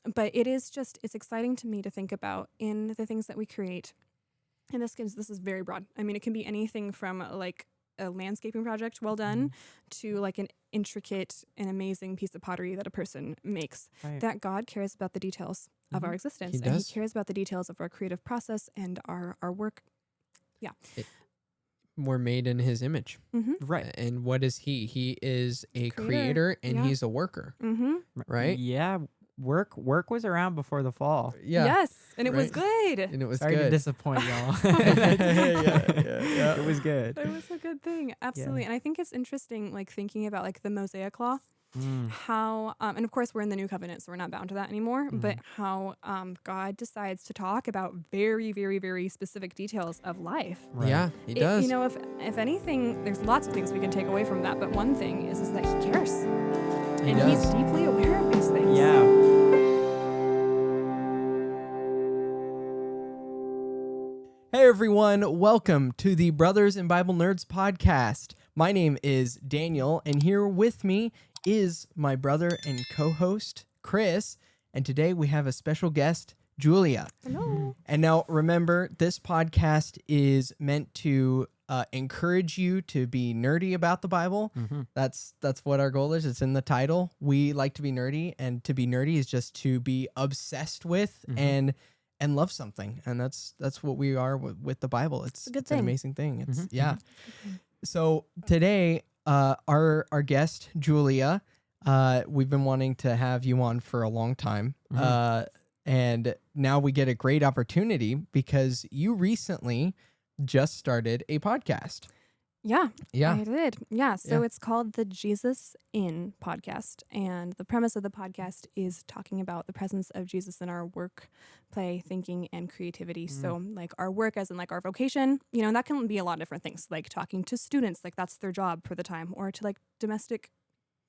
But it's exciting to me to think about in the things that we create. And this is very broad. I mean, it can be anything from like a landscaping project well done to like an intricate and amazing piece of pottery that a person makes. Right. That God cares about the details of our existence. He And does. he cares about the details of our creative process and our work. Yeah. We're made in his image. Mm-hmm. Right. And what is he? He is a Creator. creator and Yeah. he's a worker, Mm-hmm. right? Yeah. Work was around before the fall. Yeah. Yes. And it was Right. good. And it was Sorry to good. disappoint y'all. Yeah. It was good. It was a good thing. Absolutely. And I think it's interesting, like thinking about like the Mosaic law, how, and of course we're in the new covenant, so we're not bound to that anymore, but how God decides to talk about very, very, very specific details of life. Right. Yeah, he does. You know, if anything, there's lots of things we can take away from that, but one thing is that he cares. And does. he's deeply aware of these things. Yeah. Hey everyone, welcome to the Brothers in Bible Nerds podcast. My name is Daniel, and here with me is my brother and co-host, Chris. And today we have a special guest, Julia. Hello. And now remember, this podcast is meant to encourage you to be nerdy about the Bible. That's what our goal is. It's in the title. We like to be nerdy, and to be nerdy is just to be obsessed with and love something. And that's what we are with the Bible. It's a good an thing. amazing thing. It's yeah. So today, our guest, Julia, we've been wanting to have you on for a long time. And now we get a great opportunity because you recently just started a podcast. Yeah, Yeah. I did. Yeah, so Yeah. it's called the Jesus In podcast. And the premise of the podcast is talking about the presence of Jesus in our work, play, thinking, and creativity. So like our work as in like our vocation, you know, and that can be a lot of different things, like talking to students, like that's their job for the time, or to like domestic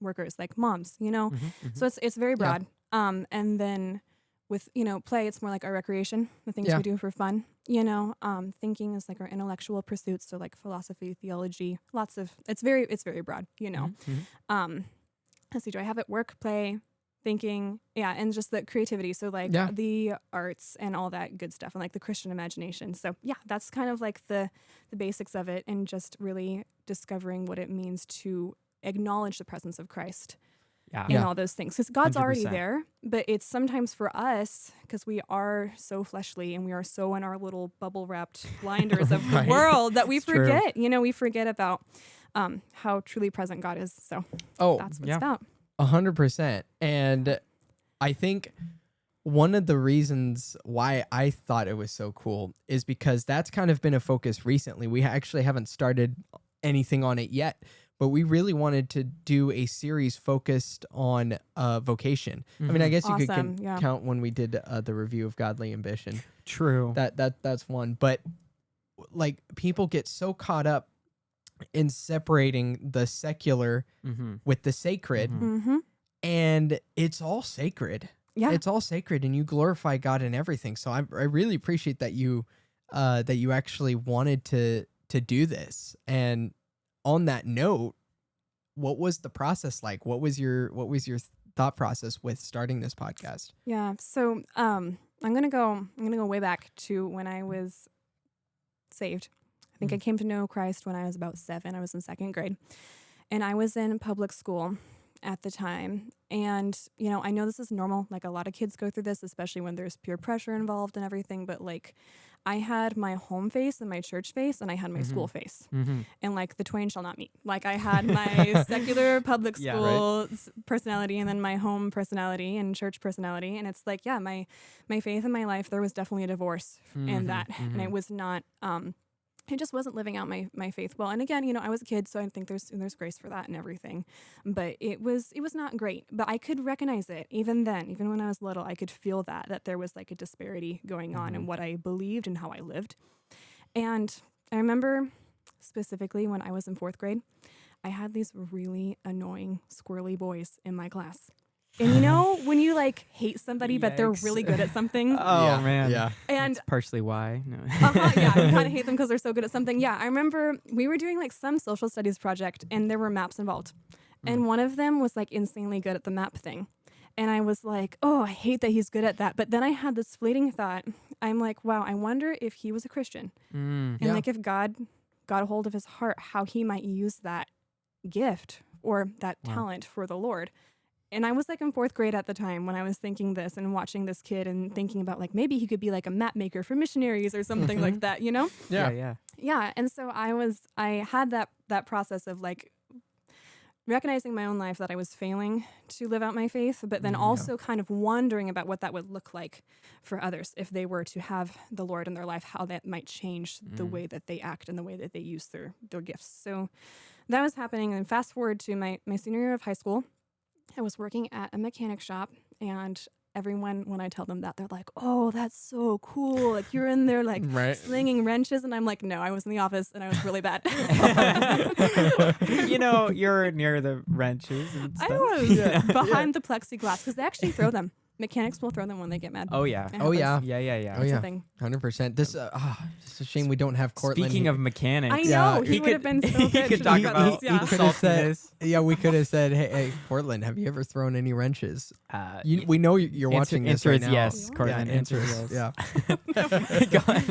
workers, like moms, you know? So it's very broad. And then with, you know, play, it's more like our recreation, the things Yeah. we do for fun, you know. Thinking is like our intellectual pursuits, so like philosophy, theology, it's very broad, you know. Let's see, do I have it? Work, play, thinking, yeah, and just the creativity, so like Yeah. the arts and all that good stuff, and like the Christian imagination. So yeah, that's kind of like the basics of it, and just really discovering what it means to acknowledge the presence of Christ Yeah. in all those things, because God's already 100%. there, but it's sometimes for us, because we are so fleshly and we are so in our little bubble wrapped blinders of the Right. world that we It's true. forget, you know, we forget about how truly present God is. So Oh, that's what yeah. it's about. 100%. And I think one of the reasons why I thought it was so cool is because that's kind of been a focus recently. We actually haven't started anything on it yet, but we really wanted to do a series focused on vocation. I mean, I guess you Awesome, could yeah. count when we did the review of Godly Ambition. True. That's one. But like people get so caught up in separating the secular with the sacred, Mm-hmm. and it's all sacred. Yeah. It's all sacred, and you glorify God in everything. So I really appreciate that you actually wanted to do this. And on that note, what was the process like? What was your thought process with starting this podcast? Yeah. So I'm gonna go way back to when I was saved. I think I came to know Christ when I was about 7. I was in 2nd grade, and I was in public school at the time. And, you know, I know this is normal. Like a lot of kids go through this, especially when there's peer pressure involved and everything. But like I had my home face and my church face, and I had my school face. And like the twain shall not meet. Like I had my secular public Yeah, school personality, and then my home personality and church personality. And it's like, yeah, my faith in my life, there was definitely a divorce in that. And it was not, I just wasn't living out my faith well. And again, you know, I was a kid, so I think there's grace for that and everything. But it was not great. But I could recognize it even then, even when I was little. I could feel that there was like a disparity going on in what I believed and how I lived. And I remember specifically when I was in 4th grade, I had these really annoying squirrely boys in my class. And you know, when you like hate somebody, but they're Yikes. really good at something. Oh, man. Yeah. And That's partially why. No. yeah, you kind of hate them because they're so good at something. Yeah, I remember we were doing like some social studies project, and there were maps involved. And one of them was like insanely good at the map thing. And I was like, oh, I hate that he's good at that. But then I had this fleeting thought. I'm like, wow, I wonder if he was a Christian. And Yeah. like if God got a hold of his heart, how he might use that gift or that talent for the Lord. And I was like in 4th grade at the time when I was thinking this and watching this kid and thinking about like maybe he could be like a map maker for missionaries or something like that, you know? Yeah. Yeah. And so I had that process of like recognizing my own life that I was failing to live out my faith, but then also kind of wondering about what that would look like for others if they were to have the Lord in their life, how that might change the way that they act and the way that they use their gifts. So that was happening. And fast forward to my senior year of high school, I was working at a mechanic shop, and everyone, when I tell them that, they're like, oh, that's so cool. Like you're in there like slinging wrenches. And I'm like, no, I was in the office and I was really bad. You're near the wrenches and stuff. I was behind the plexiglass because they actually throw them. Mechanics will throw them when they get mad. Oh, yeah. It Oh, happens. yeah. Yeah. It's a thing. 100%. This it's a shame we don't have Cortland. Speaking here. of mechanics. I Yeah, know. he He would have could- been so he good. could to talk talk about this. Yeah. He could have said, saltiness. yeah, we could have said, hey, Cortland, have you ever thrown any wrenches? Y- We know you're watching this answer right is now. yes, Yeah, Cortland. Yeah, answer Answer is is yes. yeah. Go on.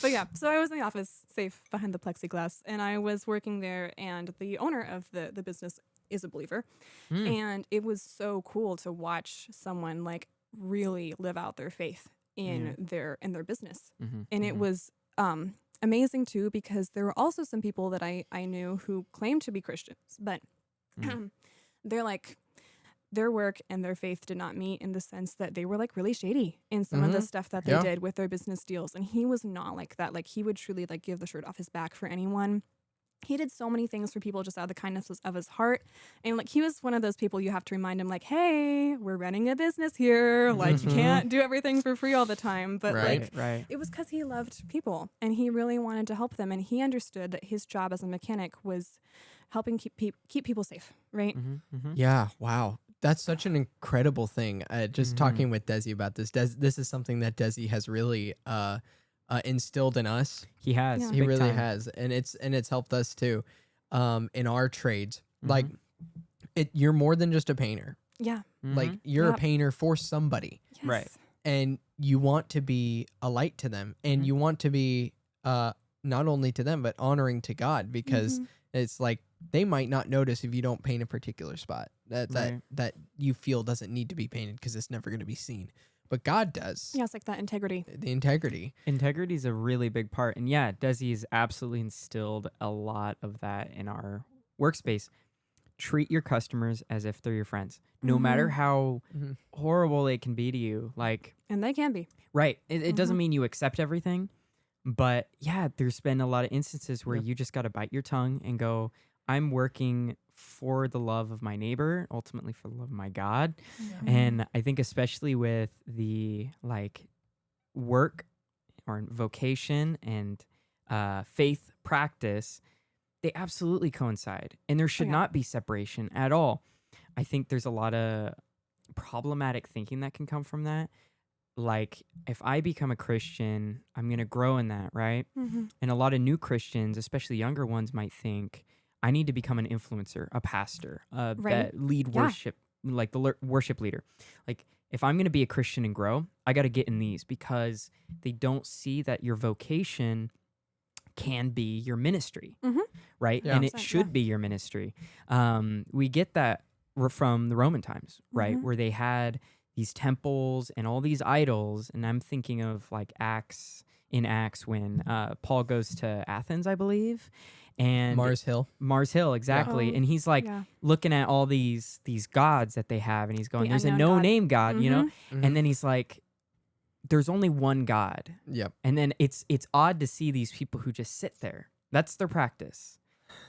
But yeah, so I was in the office, safe behind the plexiglass, and I was working there, and the owner of the business is a believer. And it was so cool to watch someone like really live out their faith in their business. And it was amazing too, because there were also some people that I knew who claimed to be Christians, but they're like, their work and their faith did not meet in the sense that they were like really shady in some of the stuff that they Yeah. did with their business deals. And he was not like that. Like he would truly like give the shirt off his back for anyone. He did so many things for people just out of the kindness of his heart. And like he was one of those people you have to remind him like, hey, we're running a business here. Like you can't do everything for free all the time. But like Right. it was because he loved people and he really wanted to help them. And he understood that his job as a mechanic was helping keep people safe, right? Yeah, wow. That's such an incredible thing. Just talking with Desi about this. This is something that Desi has really instilled in us. He has. Yeah. He big really time. has, and it's helped us too, in our trades. Like, you're more than just a painter. Yeah. Like you're a Yep. painter for somebody, Yes. Right. and you want to be a light to them, and you want to be not only to them but honoring to God, because it's like they might not notice if you don't paint a particular spot that you feel doesn't need to be painted because it's never going to be seen, but God does. Yeah, it's like that integrity. The integrity. Integrity is a really big part. And yeah, Desi's absolutely instilled a lot of that in our workspace. Treat your customers as if they're your friends, no matter how horrible they can be to you. Like, And they can be. right. It doesn't mean you accept everything, but yeah, there's been a lot of instances where you just got to bite your tongue and go, I'm working for the love of my neighbor, ultimately for the love of my God. And I think especially with the like work or vocation and faith practice, they absolutely coincide, and there should not be separation at all. I think there's a lot of problematic thinking that can come from that. Like, if I become a Christian, I'm going to grow in that, right? And a lot of new Christians, especially younger ones, might think, I need to become an influencer, a pastor, that lead worship, like the worship leader. Like, if I'm going to be a Christian and grow, I got to get in these, because they don't see that your vocation can be your ministry, right? Yeah. And it should be your ministry. We get that from the Roman times, right? Where they had these temples and all these idols. And I'm thinking of like Acts when Paul goes to Athens, I believe. And Mars Hill, exactly. Oh, And he's like looking at all these gods that they have, and he's going, The there's a unknown God. no-name God, you know? Mhm. And then he's like, there's only one God. Yep. And then it's odd to see these people who just sit there. That's their practice,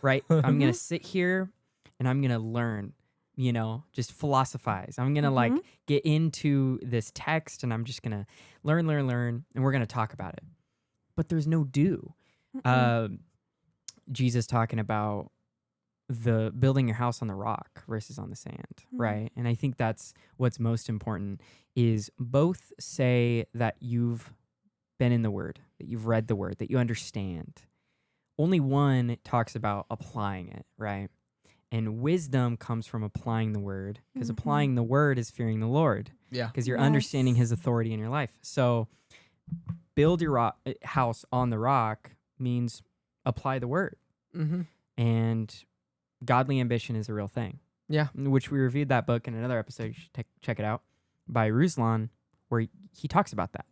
right? I'm going to sit here and I'm going to learn, you know, just philosophize. I'm going to like get into this text, and I'm just going to learn, and we're going to talk about it. But there's no do. Jesus talking about the building your house on the rock versus on the sand, right? And I think that's what's most important, is both say that you've been in the Word, that you've read the Word, that you understand. Only one talks about applying it, right? And wisdom comes from applying the word, because Mhm. applying the word is fearing the Lord, Yeah. because you're Yes. understanding his authority in your life. So build your house on the rock means apply the word. Mm-hmm. And godly ambition is a real thing. Yeah. Which we reviewed that book in another episode. You should check it out, by Ruslan, where he talks about that.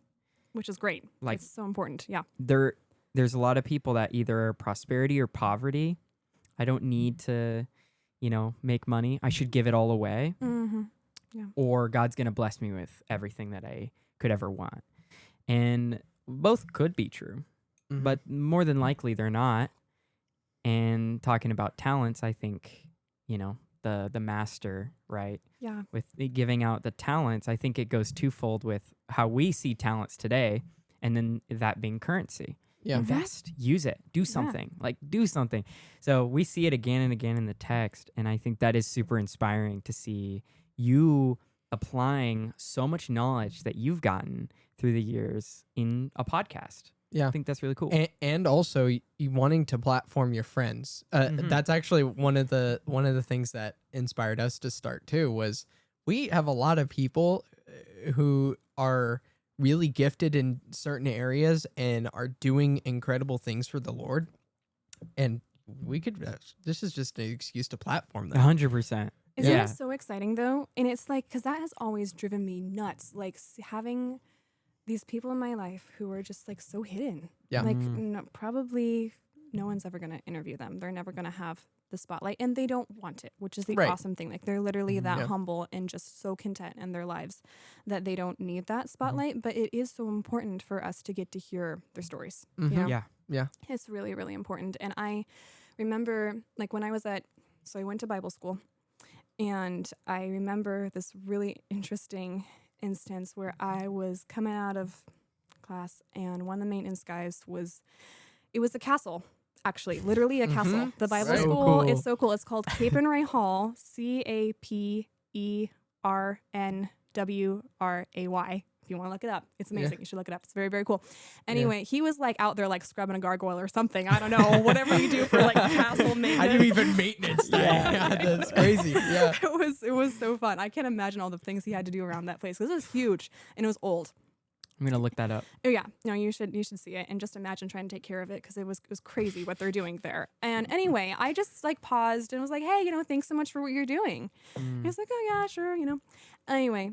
Which is great. Like- It's so important. Yeah. There's a lot of people that either are prosperity or poverty. I don't need to, make money. I should give it all away. Mm-hmm. Or God's going to bless me with everything that I could ever want. And both could be true, Mm-hmm. but more than likely they're not. And talking about talents, I think, the master, right? Yeah. With giving out the talents, I think it goes twofold with how we see talents today, and then that being currency. Yeah. Invest, use it, do something, do something. So we see it again and again in the text, and I think that is super inspiring to see you applying so much knowledge that you've gotten through the years in a podcast. Yeah. I think that's really cool. And also you wanting to platform your friends. Mhm. That's actually one of the things that inspired us to start too. Was we have a lot of people who are really gifted in certain areas and are doing incredible things for the Lord, and we could. This is just an excuse to platform them. 100%. Isn't Yeah. it so exciting though? And it's like, because that has always driven me nuts. Like having these people in my life who are just like so hidden. Yeah. Like Mm. probably no one's ever going to interview them. They're never going to have the spotlight, and they don't want it, which is the Right. awesome thing. Like they're literally that Yeah. humble and just so content in their lives that they don't need that spotlight. But it is so important for us to get to hear their stories. Mhm. You know? Yeah. It's really, really important. And I remember like when I was so I went to Bible school, and I remember this really interesting instance where I was coming out of class, and one of the maintenance guys it was a castle, actually, literally a castle. Mhm. The Bible Right. So school cool. is so cool. It's called Capenray Hall, CAPERNWRAY. If you want to look it up, it's amazing. Yeah. You should look it up. It's very, very cool. Anyway, he was like out there like scrubbing a gargoyle or something. I don't know, whatever you do for like castle maintenance. How do you even maintenance that? Yeah. Yeah, that's crazy. Yeah. It was so fun. I can't imagine all the things he had to do around that place because it was huge and it was old. I'm going to look that up. Oh yeah, no, you should see it and just imagine trying to take care of it because it was crazy what they're doing there. And anyway, I just like paused and was like, hey, thanks so much for what you're doing. He was like, oh yeah, sure, Anyway,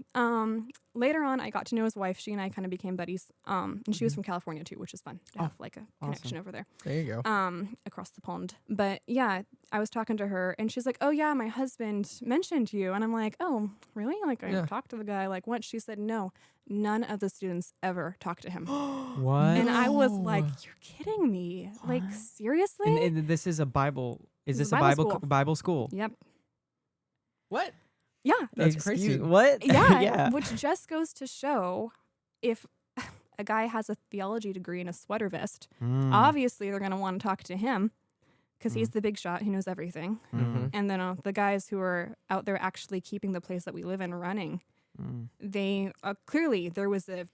later on, I got to know his wife. She and I kind of became buddies. And she was from California too, which is fun to have like a connection over there. There you go. Across the pond. But yeah, I was talking to her and she's like, oh yeah, my husband mentioned you. And I'm like, oh, really? Like I talked to the guy like once. She said, no, none of the students ever talked to him. What? And I was like, you're kidding me. Like seriously? And this is a Bible. Is This this is a Bible Bible school. Bible school? Yep. What? Yeah. That's crazy. What? Yeah. Yeah. Which just goes to show if a guy has a theology degree and a sweater vest, obviously they're going to want to talk to him because he's the big shot who knows everything. Mhm. And then the guys who are out there actually keeping the place that we live in running, they clearly there was a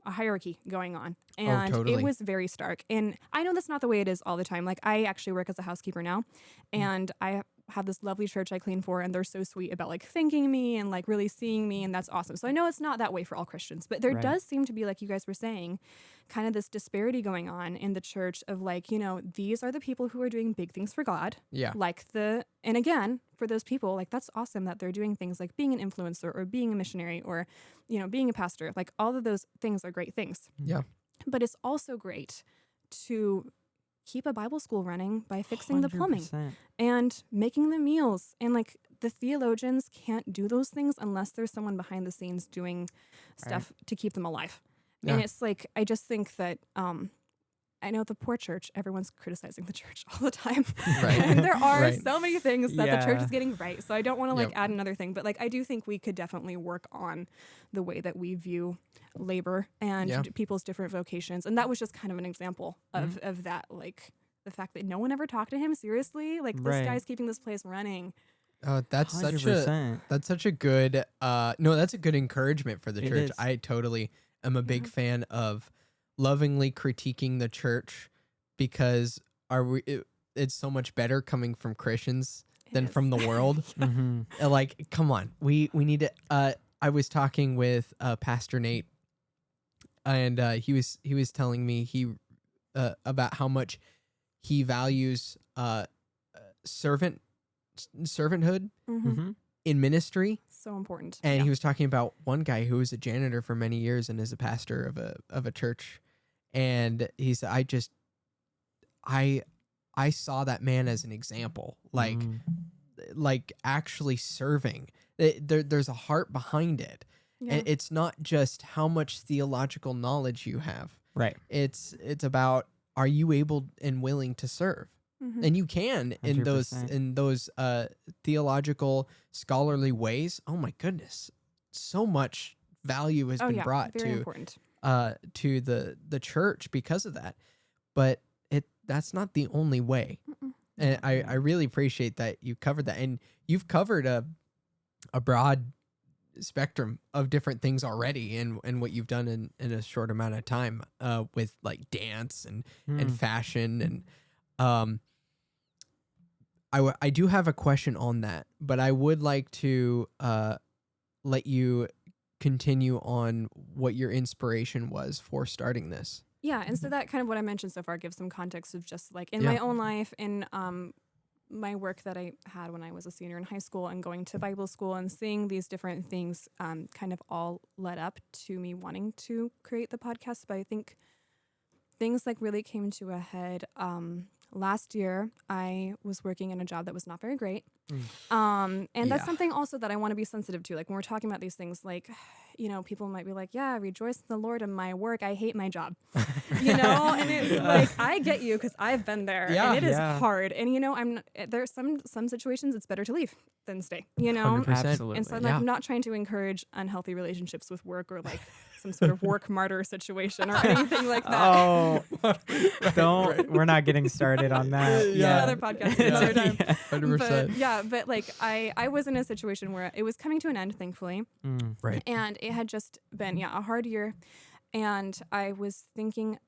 hierarchy going on, and totally. it was very stark. And I know that's not the way it is all the time. Like I actually work as a housekeeper now, and I have this lovely church I clean for, and they're so sweet about like thanking me and like really seeing me, and that's awesome. So I know it's not that way for all Christians, but there Right. does seem to be, like you guys were saying, kind of this disparity going on in the church of like, these are the people who are doing big things for God. Yeah. And again, for those people, like that's awesome that they're doing things like being an influencer or being a missionary or, being a pastor. Like all of those things are great things. Yeah. But it's also great to keep a Bible school running by fixing the plumbing 100%. and making the meals. And like the theologians can't do those things unless there's someone behind the scenes doing stuff to keep them alive. Yeah. And it's like, I just think that, I know the poor church, everyone's criticizing the church all the time. Right. And there are Right. so many things that the church Yeah. is getting right. So I don't want to like Yep. add another thing, but like I do think we could definitely work on the way that we view labor and Yeah. people's different vocations. And that was just kind of an example of that, like the fact that no one ever talked to him seriously. Like this Right. guy's keeping this place running. Oh, that's such a 100%. good no, that's a good encouragement for the It church. is. I totally am a big fan of lovingly critiquing the church because it's so much better coming from Christians than from the world. Like, come on, we need to. I was talking with Pastor Nate, and he was telling me about how much he values servanthood in ministry. So important. And he was talking about one guy who was a janitor for many years and is a pastor of a church. And he said, I saw that man as an example, like actually serving. There's a heart behind it. Yeah. And it's not just how much theological knowledge you have. Right. It's about, are you able and willing to serve? And you can in 100%. those theological scholarly ways. Oh my goodness, so much value has been brought very to important. To the church because of that. But that's not the only way. And I really appreciate that you covered that, and you've covered a broad spectrum of different things already, and what you've done in a short amount of time with like dance and fashion and I do have a question on that, but I would like to let you continue on what your inspiration was for starting this. Yeah, and so that kind of what I mentioned so far gives some context of just like in my own life, in my work that I had when I was a senior in high school and going to Bible school and seeing these different things kind of all led up to me wanting to create the podcast. But I think things like really came to a head last year. I was working in a job that was not very great. And that's something also that I want to be sensitive to. Like when we're talking about these things, like, you know, people might be like, yeah, rejoice in the Lord in my work. I hate my job, you know? And it's like, I get you because I've been there and it is hard. And, you know, there's some situations it's better to leave than stay, you know? 100%. Absolutely. And so like, I'm not trying to encourage unhealthy relationships with work or like some sort of work martyr situation or anything like that. Oh, we're not getting started on that. Another podcast another time. 100%. But like I was in a situation where it was coming to an end, thankfully. Right. And it had just been, a hard year. And I was thinking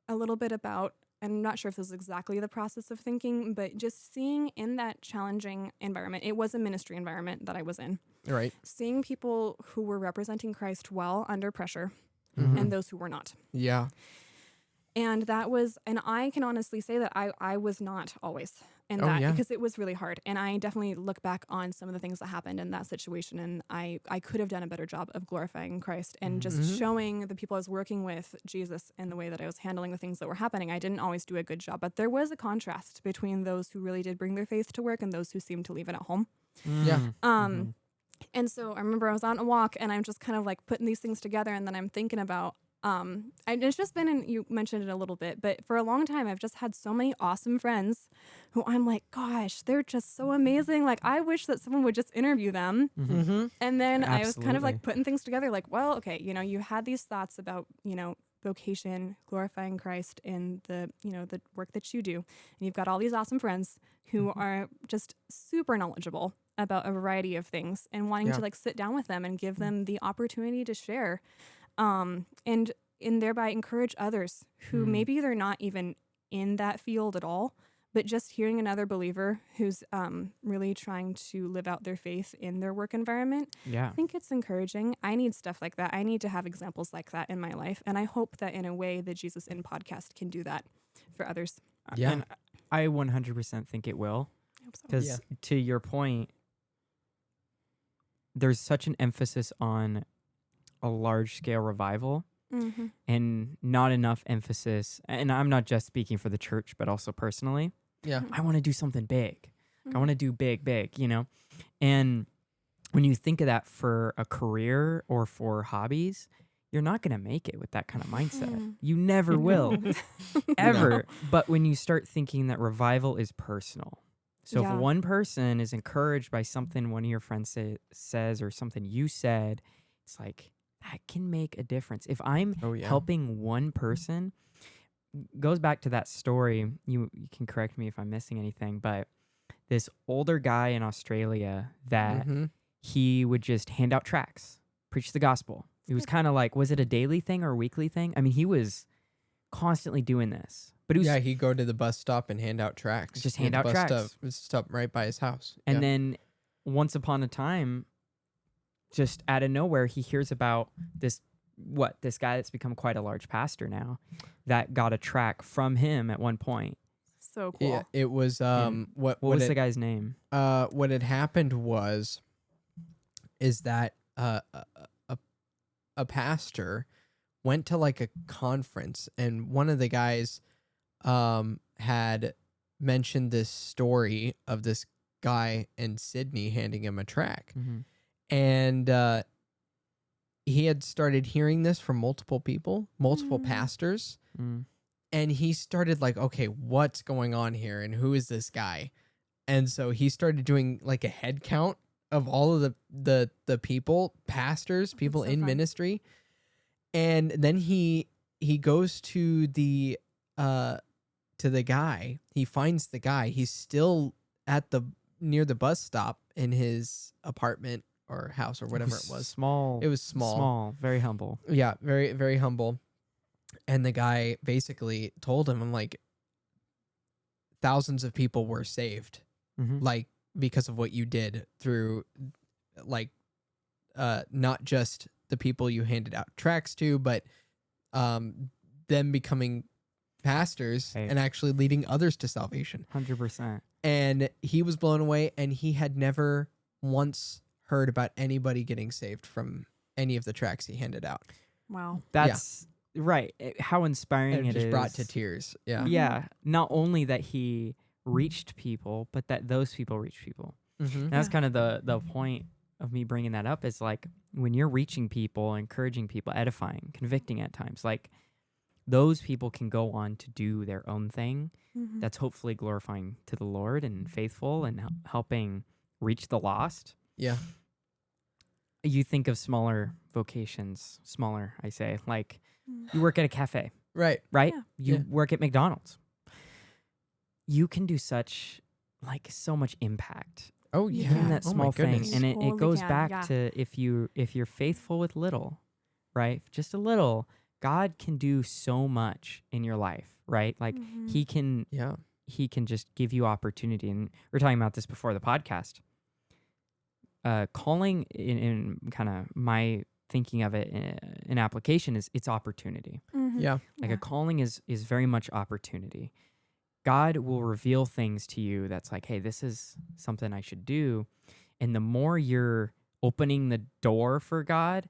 a little bit about, I'm not sure if this is exactly the process of thinking, but just seeing in that challenging environment, it was a ministry environment that I was in. Right. Seeing people who were representing Christ well under pressure and those who were not. Yeah. And that was, and I can honestly say that I was not always in that because it was really hard. And I definitely look back on some of the things that happened in that situation. And I could have done a better job of glorifying Christ and just showing the people I was working with Jesus in the way that I was handling the things that were happening. I didn't always do a good job, but there was a contrast between those who really did bring their faith to work and those who seemed to leave it at home. And so I remember I was on a walk and I'm just kind of like putting these things together, and then I'm thinking about, it's just been, and you mentioned it a little bit, but for a long time, I've just had so many awesome friends who I'm like, gosh, they're just so amazing. Like, I wish that someone would just interview them. And then I was kind of like putting things together like, well, okay, you know, you had these thoughts about, you know, vocation, glorifying Christ in the, you know, the work that you do. And you've got all these awesome friends who are just super knowledgeable about a variety of things and wanting to like sit down with them and give them the opportunity to share. And thereby encourage others who maybe they're not even in that field at all, but just hearing another believer who's really trying to live out their faith in their work environment. I think it's encouraging. I need stuff like that. I need to have examples like that in my life. And I hope that in a way the Jesus In podcast can do that for others. Yeah. And I 100% think it will. Because to your point, there's such an emphasis on a large scale revival and not enough emphasis. And I'm not just speaking for the church, but also personally. I want to do something big. I want to do big, you know? And when you think of that for a career or for hobbies, you're not going to make it with that kind of mindset. You never will, ever. But when you start thinking that revival is personal, so if one person is encouraged by something one of your friends says or something you said, it's like, that can make a difference. If I'm helping one person, goes back to that story. You can correct me if I'm missing anything, but this older guy in Australia that he would just hand out tracts, preach the gospel. It was kind of like, was it a daily thing or a weekly thing? I mean, he was constantly doing this. But it was, Yeah, he'd go to the bus stop and hand out tracts. Just Yeah, hand the out bus tracts. Stop right by his house. and Yeah. then once upon a time, just out of nowhere, he hears about this guy that's become quite a large pastor now, that got a tract from him at one point. So cool. Yeah, it was And what What was it, the guy's name? what had happened is that a pastor went to like a conference, and one of the guys had mentioned this story of this guy in Sydney handing him a tract. Mm-hmm. And he had started hearing this from multiple people, multiple pastors, and he started like, okay, what's going on here, and who is this guy? And so he started doing like a head count of all of the people, pastors, people so in fun. ministry, and then he goes to the guy. He finds the guy. He's still at near the bus stop in his apartment or house or whatever it was. Small. It was small. Small, very humble. Yeah, very, very humble. And the guy basically told him, I'm like, thousands of people were saved, Mm-hmm. like, because of what you did through, like, not just the people you handed out tracts to, but them becoming pastors Right. and actually leading others to salvation. 100%. And he was blown away, and he had never once heard about anybody getting saved from any of the tracts he handed out. Wow. That's right. How inspiring And it it just is. brought to tears. Yeah. Yeah. Not only that he reached people, but that those people reached people. Mm-hmm. And that's Yeah. kind of the point of me bringing that up, is like when you're reaching people, encouraging people, edifying, convicting at times, like those people can go on to do their own thing Mhm. that's hopefully glorifying to the Lord and faithful and helping reach the lost. Yeah. You think of smaller vocations, smaller, I say, like Mm. you work at a cafe, Right. right? Yeah. You Yeah. work at McDonald's. You can do so much impact Oh You yeah. can. in that Oh, my small thing. goodness. And it Totally goes can, back yeah. to if you're faithful with little, right? Just a little, God can do so much in your life, right? Like Mhm. he can just give you opportunity. And we were talking about this before the podcast. Calling in kind of my thinking of it in application is it's opportunity. Mhm. Yeah. Like Yeah. a calling is very much opportunity. God will reveal things to you that's like, hey, this is something I should do. And the more you're opening the door for God,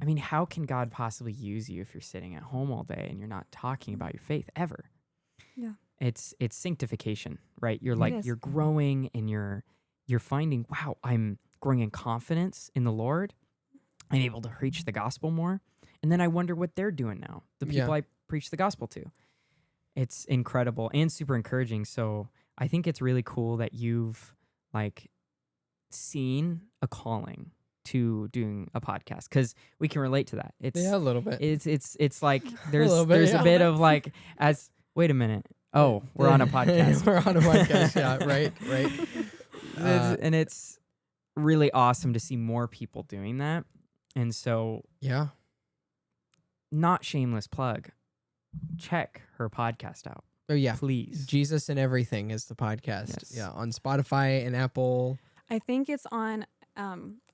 I mean, how can God possibly use you if you're sitting at home all day and you're not talking about your faith ever? Yeah. It's sanctification, right? You're It like is. you're growing and you're finding, wow, I'm growing in confidence in the Lord. I'm able to preach the gospel more. And then I wonder what they're doing now. The people Yeah. I preach the gospel to. It's incredible and super encouraging. So I think it's really cool that you've like seen a calling to doing a podcast, because we can relate to that. It's Yeah, a little bit. it's like there's little bit, there's yeah. a bit of like, as wait a minute. Oh, we're on a podcast. We're on a podcast. Yeah. Right. Right. And it's really awesome to see more people doing that. And so, Yeah. not shameless plug, check her podcast out, Oh yeah. please. Jesus and Everything is the podcast. Yes. Yeah, on Spotify and Apple. I think it's on.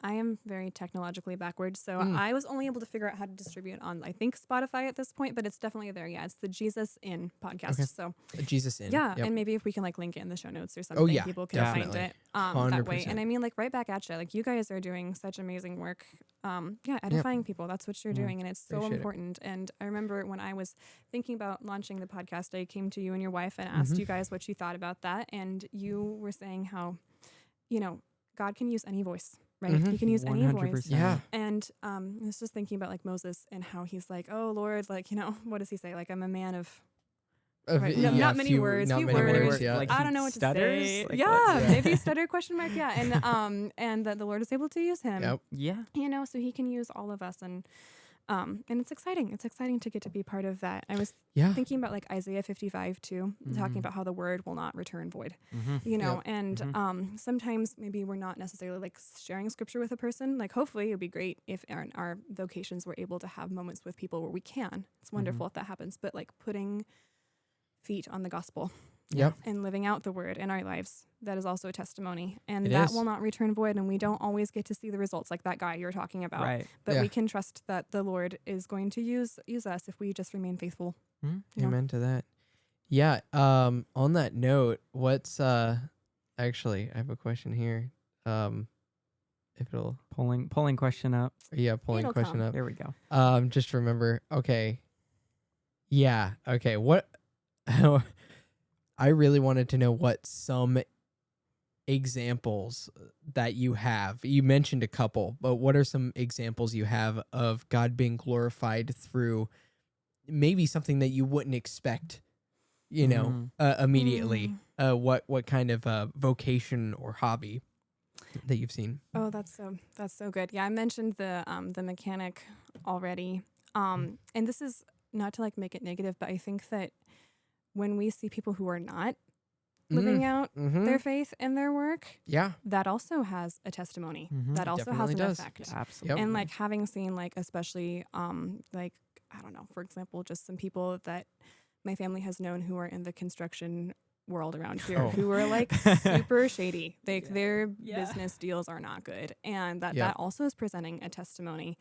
I am very technologically backwards, so I was only able to figure out how to distribute on, I think, Spotify at this point, but it's definitely there. Yeah, it's the Jesus in podcast. Okay. So Jesus in. yeah, Yep. and maybe if we can like link it in the show notes or something, yeah, people can definitely. find it that way. 100%. And I mean, like right back at you. Like you guys are doing such amazing work. Edifying people. That's what you're doing, and it's so Appreciate it. important. And I remember when I was thinking about launching the podcast, I came to you and your wife and asked you guys what you thought about that, and you were saying how, God can use any voice. Right, he can use any voice. 100%. Yeah. And I was just thinking about like Moses and how he's like, oh Lord, like what does he say? Like I'm a man of Right. No, not many words, Not few many words. words. Yeah. Like I he don't know what stutters? to say. Like, yeah, what's- maybe stutter question mark. Yeah, and that the Lord is able to use him. Yep. Yeah. So he can use all of us, and And it's exciting. It's exciting to get to be part of that. I was Yeah. thinking about like Isaiah 55 too, talking about how the word will not return void, you know, and sometimes maybe we're not necessarily like sharing scripture with a person. Like hopefully it would be great if our vocations were able to have moments with people where we can. It's wonderful if that happens, but like putting feet on the gospel Yep. and living out the word in our lives, that is also a testimony. And It that is. will not return void. And we don't always get to see the results like that guy you're talking about. Right. But Yeah. we can trust that the Lord is going to use us if we just remain faithful. You know? Amen to that. Yeah. On that note, what's actually I have a question here. If it'll Pulling question up. pulling It'll question come. up. There we go. Just remember. Okay. Yeah. Okay. What? I really wanted to know what some examples that you have. You mentioned a couple, but what are some examples you have of God being glorified through maybe something that you wouldn't expect, you know, immediately? What kind of vocation or hobby that you've seen? Oh, that's so good. Yeah, I mentioned the mechanic already. And this is not to like make it negative, but I think that when we see people who are not living out their faith and their work, Yeah. that also has a testimony. That also Definitely has an does. effect. Yeah, absolutely. And like having seen like especially like I don't know, for example, just some people that my family has known who are in the construction world around here who are like super shady. Like their business deals are not good. And that also is presenting a testimony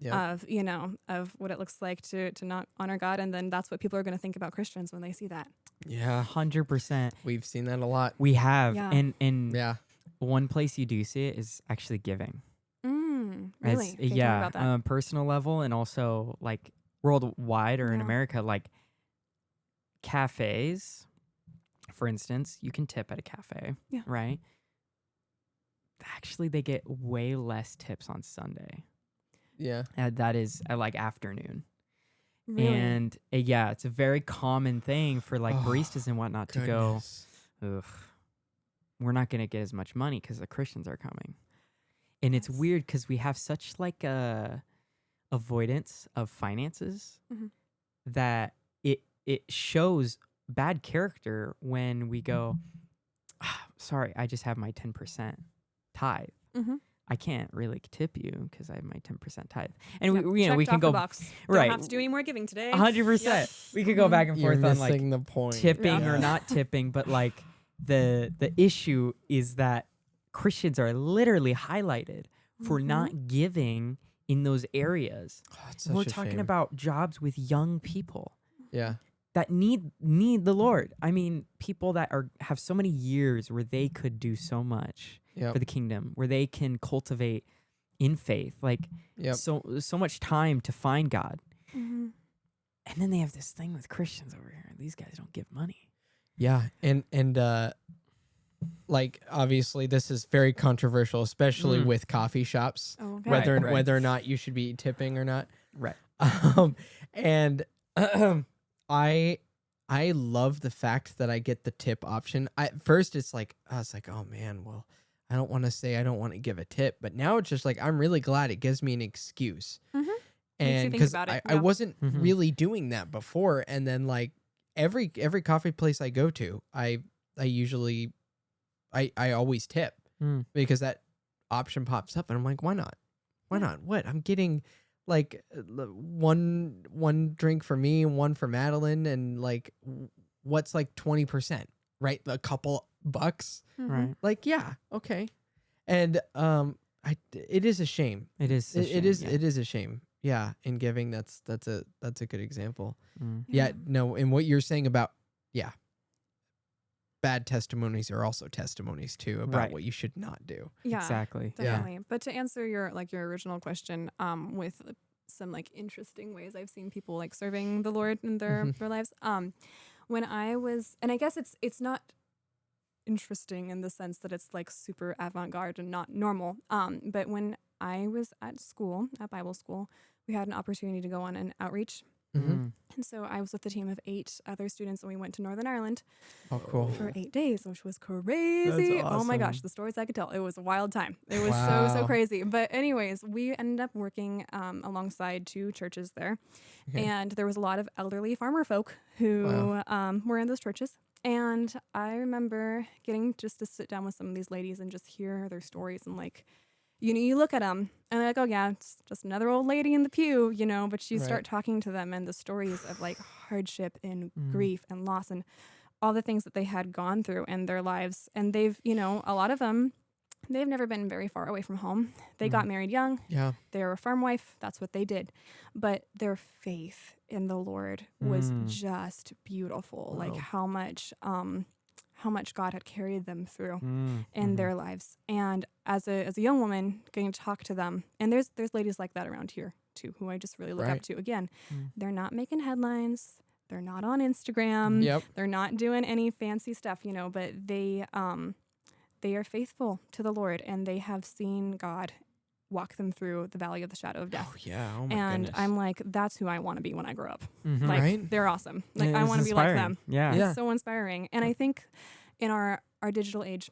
of, you know, of what it looks like to not honor God. And then that's what people are going to think about Christians when they see that. Yeah. 100%. We've seen that a lot. We have. Yeah. And Yeah. one place you do see it is actually giving. Really? Okay, tell me about that. On a personal level and also like worldwide or in America, like cafes, for instance, you can tip at a cafe, right? Actually, they get way less tips on Sunday. Yeah. That is at like afternoon. Really? And it's a very common thing for like baristas and whatnot to go, ugh, we're not going to get as much money because the Christians are coming. And it's weird because we have such like a avoidance of finances that it shows bad character when we go, sorry, I just have my 10% tithe. I can't really tip you because I have my 10% tithe. And we can go box. right. Don't have to do any more giving today. 100%. We could go back and You're forth on like missing the point. tipping or not tipping, but like the issue is that Christians are literally highlighted for not giving in those areas. We're talking about jobs with young people. Yeah. That need the Lord. I mean, people that have so many years where they could do so much for the kingdom, where they can cultivate in faith, like so much time to find God. And then they have this thing with Christians over here. These guys don't give money. Yeah, and like obviously this is very controversial, especially with coffee shops, whether or not you should be tipping or not. Right. And I love the fact that I get the tip option. At first it's like I was like, oh man, well, I don't want to say I don't want to give a tip, but now it's just like I'm really glad it gives me an excuse. And because I wasn't really doing that before, and then like every coffee place I go to, I usually I always tip because that option pops up, and I'm like, why not? Why not? What? I'm getting like one drink for me, one for Madeline, and like what's like 20%, right? A couple bucks, Right? like yeah, okay. And it is a shame. It is. It is a shame. Yeah, in giving, that's a good example. Yeah, no, and what you're saying about bad testimonies are also testimonies too about what you should not do. Yeah, exactly. Definitely. Yeah. But to answer your original question, with some like interesting ways I've seen people like serving the Lord in their lives. When I was, and I guess it's not interesting in the sense that it's like super avant-garde and not normal. But when I was at Bible school, we had an opportunity to go on an outreach Mm-hmm. And so I was with a team of 8 other students, and we went to Northern Ireland Oh, cool. for 8 days, which was crazy. That's Oh my gosh, awesome. the stories I could tell. It was a wild time. It was so Wow. crazy. But anyways, we ended up working alongside 2 churches there. Okay. And there was a lot of elderly farmer folk who were in those churches. And I remember getting just to sit down with some of these ladies and just hear their stories. And like, you know, you look at them and they're like, oh yeah, it's just another old lady in the pew, you know, but you start talking to them and the stories of like hardship and grief and loss and all the things that they had gone through in their lives. And they've, you know, a lot of them, they've never been very far away from home. They got married young. Yeah. They were a farm wife. That's what they did. But their faith in the Lord was just beautiful. Wow. Like how much God had carried them through in their lives. And as a young woman, getting to talk to them, and there's ladies like that around here too, who I just really look up to. Again, they're not making headlines. They're not on Instagram. Yep. They're not doing any fancy stuff, you know, but they are faithful to the Lord, and they have seen God walk them through the valley of the shadow of death. Oh, yeah. Oh, my And goodness. I'm like, that's who I want to be when I grow up. Mhm. Like, Right? they're awesome. Like, Yeah, I it's want to be like inspiring. them. Yeah. Yeah. It's so inspiring. And I think in our digital age,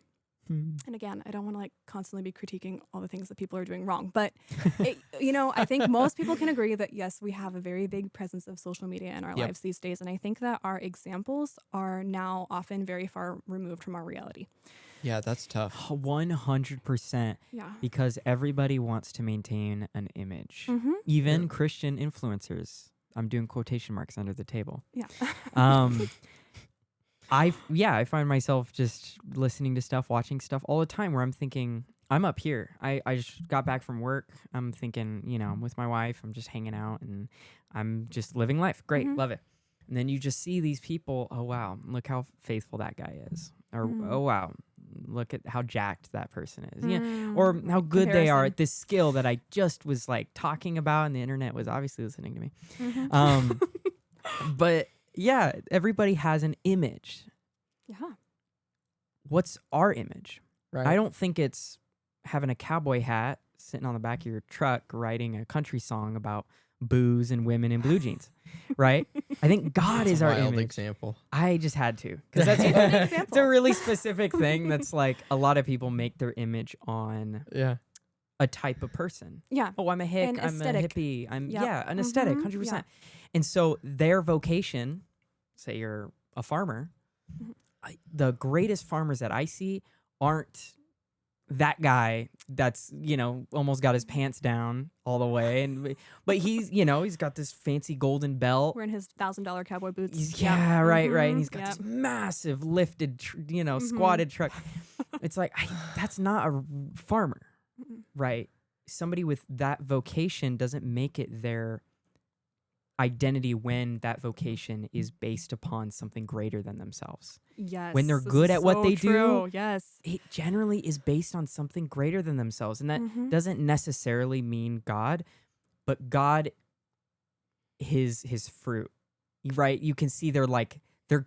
Mm. and again, I don't want to like constantly be critiquing all the things that people are doing wrong, but it, you know, I think most people can agree that yes, we have a very big presence of social media in our Yep. lives these days. And I think that our examples are now often very far removed from our reality. Yeah, that's tough. 100%. Yeah. Because everybody wants to maintain an image. Mm-hmm. Even Yeah. Christian influencers. I'm doing quotation marks under the table. Yeah. I find myself just listening to stuff, watching stuff all the time where I'm thinking, I'm up here. I just got back from work. I'm thinking, you know, I'm with my wife. I'm just hanging out and I'm just living life. Great. Mhm. Love it. And then you just see these people. Oh, wow. Look how faithful that guy is. Or, Mm. oh, wow. Look at how jacked that person is. Yeah. Mm. Or how good they are Comparison. at this skill that I just was like talking about, and the internet was obviously listening to me. Mhm. But yeah, everybody has an image. Yeah. What's our image? Right. I don't think it's having a cowboy hat sitting on the back of your truck writing a country song about booze and women in blue jeans, right? I think God That's is a our wild image. example. I just had to, because that's It's an it's a example. really specific thing. That's like a lot of people make their image on Yeah. a type of person. Yeah. Oh, I'm a hick. An I'm aesthetic. a hippie. I'm Yep. an aesthetic, Mhm. 100%. And so their vocation, say you're a farmer, Mhm. the greatest farmers that I see aren't that guy that's, you know, almost got his pants down all the way, and but he's, you know, he's got this fancy golden belt. Wearing his $1,000 cowboy boots. He's, Yep. right. And Mhm. he's got Yep. this massive lifted, Mhm. squatted truck. It's like, that's not a farmer, Mm-mm. right? Somebody with that vocation doesn't make it their identity when that vocation is based upon something greater than themselves. Yes. When they're this good is at what so they true. do, Yes. it generally is based on something greater than themselves. And that Mhm. doesn't necessarily mean God, but God, his fruit, right? You can see they're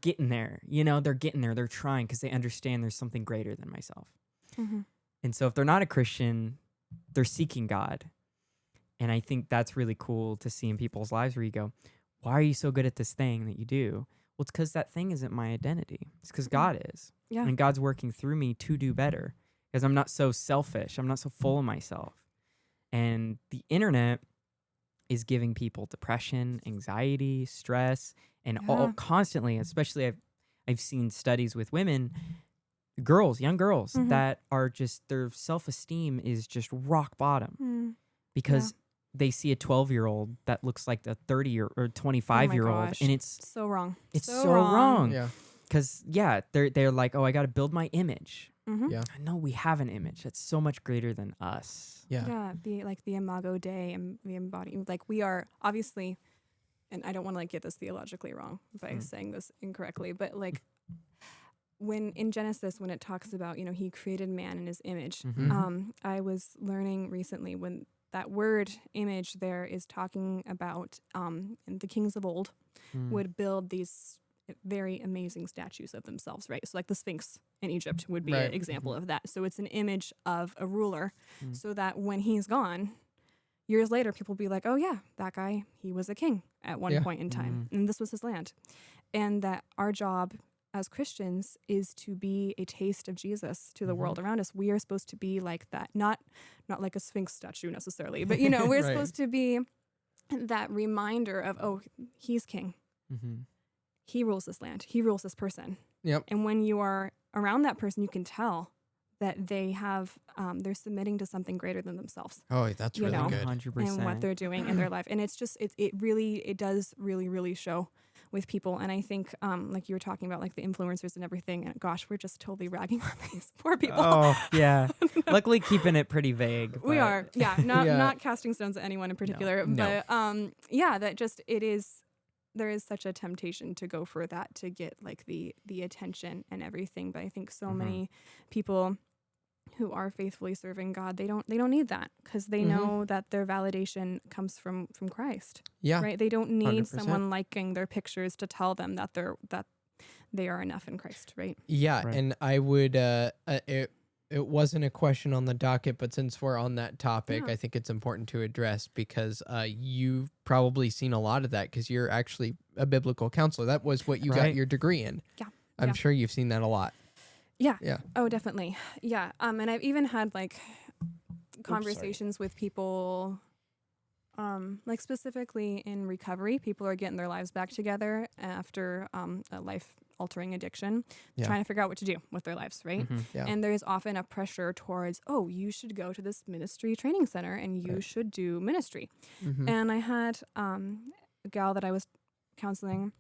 getting there, you know, they're getting there. They're trying because they understand there's something greater than myself. Mhm. And so if they're not a Christian, they're seeking God. And I think that's really cool to see in people's lives where you go, why are you so good at this thing that you do? Well, it's because that thing isn't my identity. It's because God is. Yeah. And God's working through me to do better because I'm not so selfish. I'm not so full of myself. And the internet is giving people depression, anxiety, stress, and all Yeah. constantly, especially I've seen studies with women, girls, young girls, Mhm. that are just, their self-esteem is just rock bottom Mm. because they see a 12-year-old that looks like a 30 or 25-year-old, gosh. and it's So wrong. so wrong. Yeah. Because they're like, oh, I got to build my image. Mm-hmm. Yeah. I know we have an image that's so much greater than us. Yeah. Yeah. The Imago Dei and the embodiment. Like we are obviously, and I don't want to like get this theologically wrong by saying this incorrectly, but like when in Genesis, when it talks about, you know, he created man in his image, Mhm. I was learning recently when that word image there is talking about the kings of old Mm. would build these very amazing statues of themselves, right? So like the Sphinx in Egypt would be Right. an example of that. So it's an image of a ruler Mm. so that when he's gone, years later, people will be like, oh yeah, that guy, he was a king at one Yeah. point in time, and this was his land. And that our job as Christians is to be a taste of Jesus to the world around us. We are supposed to be like that, not like a Sphinx statue necessarily, but we're Right. supposed to be that reminder of, oh, he's king. He rules this land. He rules this person. Yep. And when you are around that person, you can tell that they have, they're submitting to something greater than themselves. Oh, that's really good. 100%. And what they're doing in their life. And it's just, it does really, really show with people. And I think, like you were talking about, like the influencers and everything, and gosh, we're just totally ragging on these poor people. Oh, yeah. Luckily, keeping it pretty vague. We but- are, yeah, not Yeah. not casting stones at anyone in particular, No. but yeah, that just there is such a temptation to go for that, to get like the attention and everything. But I think so many people who are faithfully serving God, they don't need that, because they know that their validation comes from Christ. Yeah. Right? They don't need 100%. someone liking their pictures to tell them that they are enough in Christ, right? Yeah, Right. and I would it wasn't a question on the docket, but since we're on that topic, Yeah. I think it's important to address, because you've probably seen a lot of that, because you're actually a biblical counselor. That was what you got Right. your degree in. Yeah. I'm Yeah. sure you've seen that a lot. Yeah. Yeah. Oh, definitely. Yeah. And I've even had like conversations with people, like specifically in recovery. People are getting their lives back together after a life-altering addiction, Yeah. trying to figure out what to do with their lives, right? Yeah. And there's often a pressure towards, oh, you should go to this ministry training center and you Right. should do ministry. Mhm. And I had a gal that I was counseling,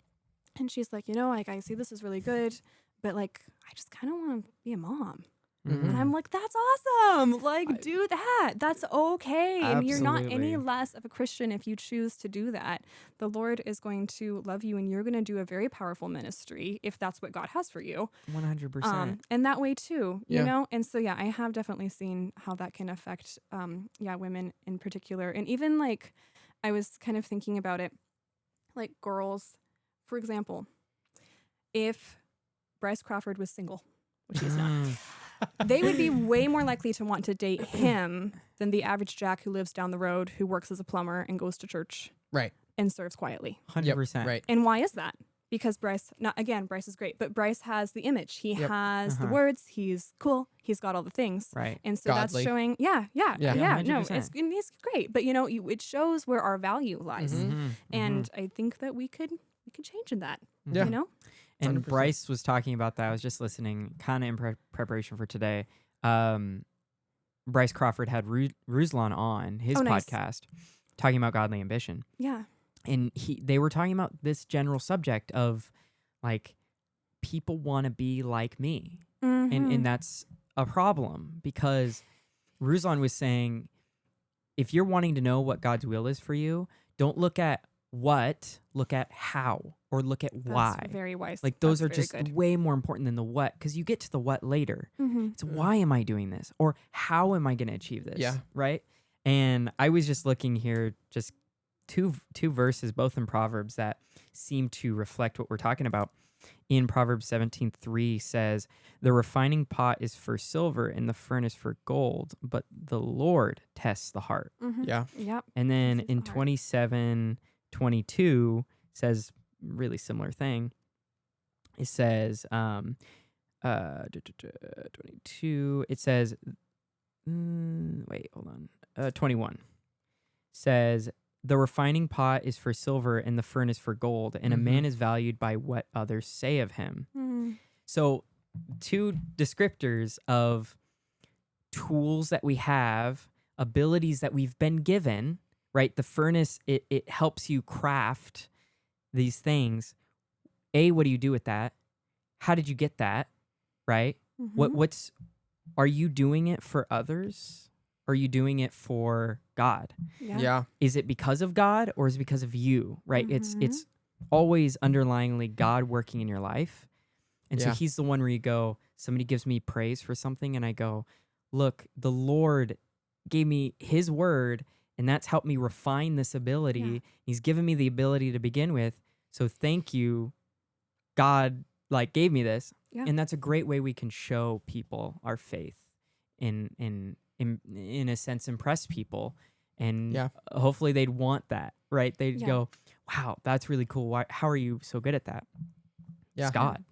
and she's like, like, I see this is really good, but like, I just kind of want to be a mom. Mhm. And I'm like, that's awesome. Like, do that. That's okay. And you're not any Absolutely. less of a Christian if you choose to do that. The Lord is going to love you, and you're going to do a very powerful ministry if that's what God has for you. 100%. And that way too, Yeah. you know? And so, yeah, I have definitely seen how that can affect, women in particular. And even like, I was kind of thinking about it, like girls, for example, if Bryce Crawford was single, which he's not, they would be way more likely to want to date him than the average Jack who lives down the road, who works as a plumber and goes to church Right. and serves quietly. 100%. Right. And why is that? Because Bryce is great, but Bryce has the image. He Yep. has the Uh-huh. words. He's cool. He's got all the things. Right. And so Godly. that's showing, yeah. Yeah. No, 100%. it's great. But, it shows where our value lies. Mhm. And I think that we could change in that, Yeah. you know? And 100%. Bryce was talking about that. I was just listening, kind of in preparation for today. Bryce Crawford had Ruslan on his Oh, nice. podcast, talking about godly ambition, Yeah. and they were talking about this general subject of like people want to be like me, Mhm. and that's a problem, because Ruslan was saying, if you're wanting to know what God's will is for you, don't look at what, look at how, or look at why. That's very wise. Like those That's are very just good. way more important than the what, because you get to the what later. Mhm. It's why am I doing this, or how am I going to achieve this? Yeah. Right. And I was just looking here, just two verses, both in Proverbs, that seem to reflect what we're talking about. In Proverbs 17:3 says, "The refining pot is for silver and the furnace for gold, but the Lord tests the heart." Mhm. Yeah. Yep. And then This is in the heart. 27:22 says really similar thing. It says 22, it says wait, hold on. 21 says, "The refining pot is for silver and the furnace for gold, and a man is valued by what others say of him." Mm. So, two descriptors of tools that we have, abilities that we've been given, right? The furnace, it helps you craft these things. What do you do with that? How did you get that? Right? Mhm. Are you doing it for others? Or are you doing it for God? Yeah. Is it because of God, or is it because of you? Right? Mhm. It's always underlyingly God working in your life. And so Yeah. he's the one where you go, somebody gives me praise for something, and I go, look, the Lord gave me his word, and that's helped me refine this ability. Yeah. He's given me the ability to begin with. So thank you, God, gave me this. Yeah. And that's a great way we can show people our faith, in a sense, impress people. And Yeah. hopefully they'd want that, right? They'd Yeah. go, wow, that's really cool. Why, how are you so good at that? Yeah. It's God.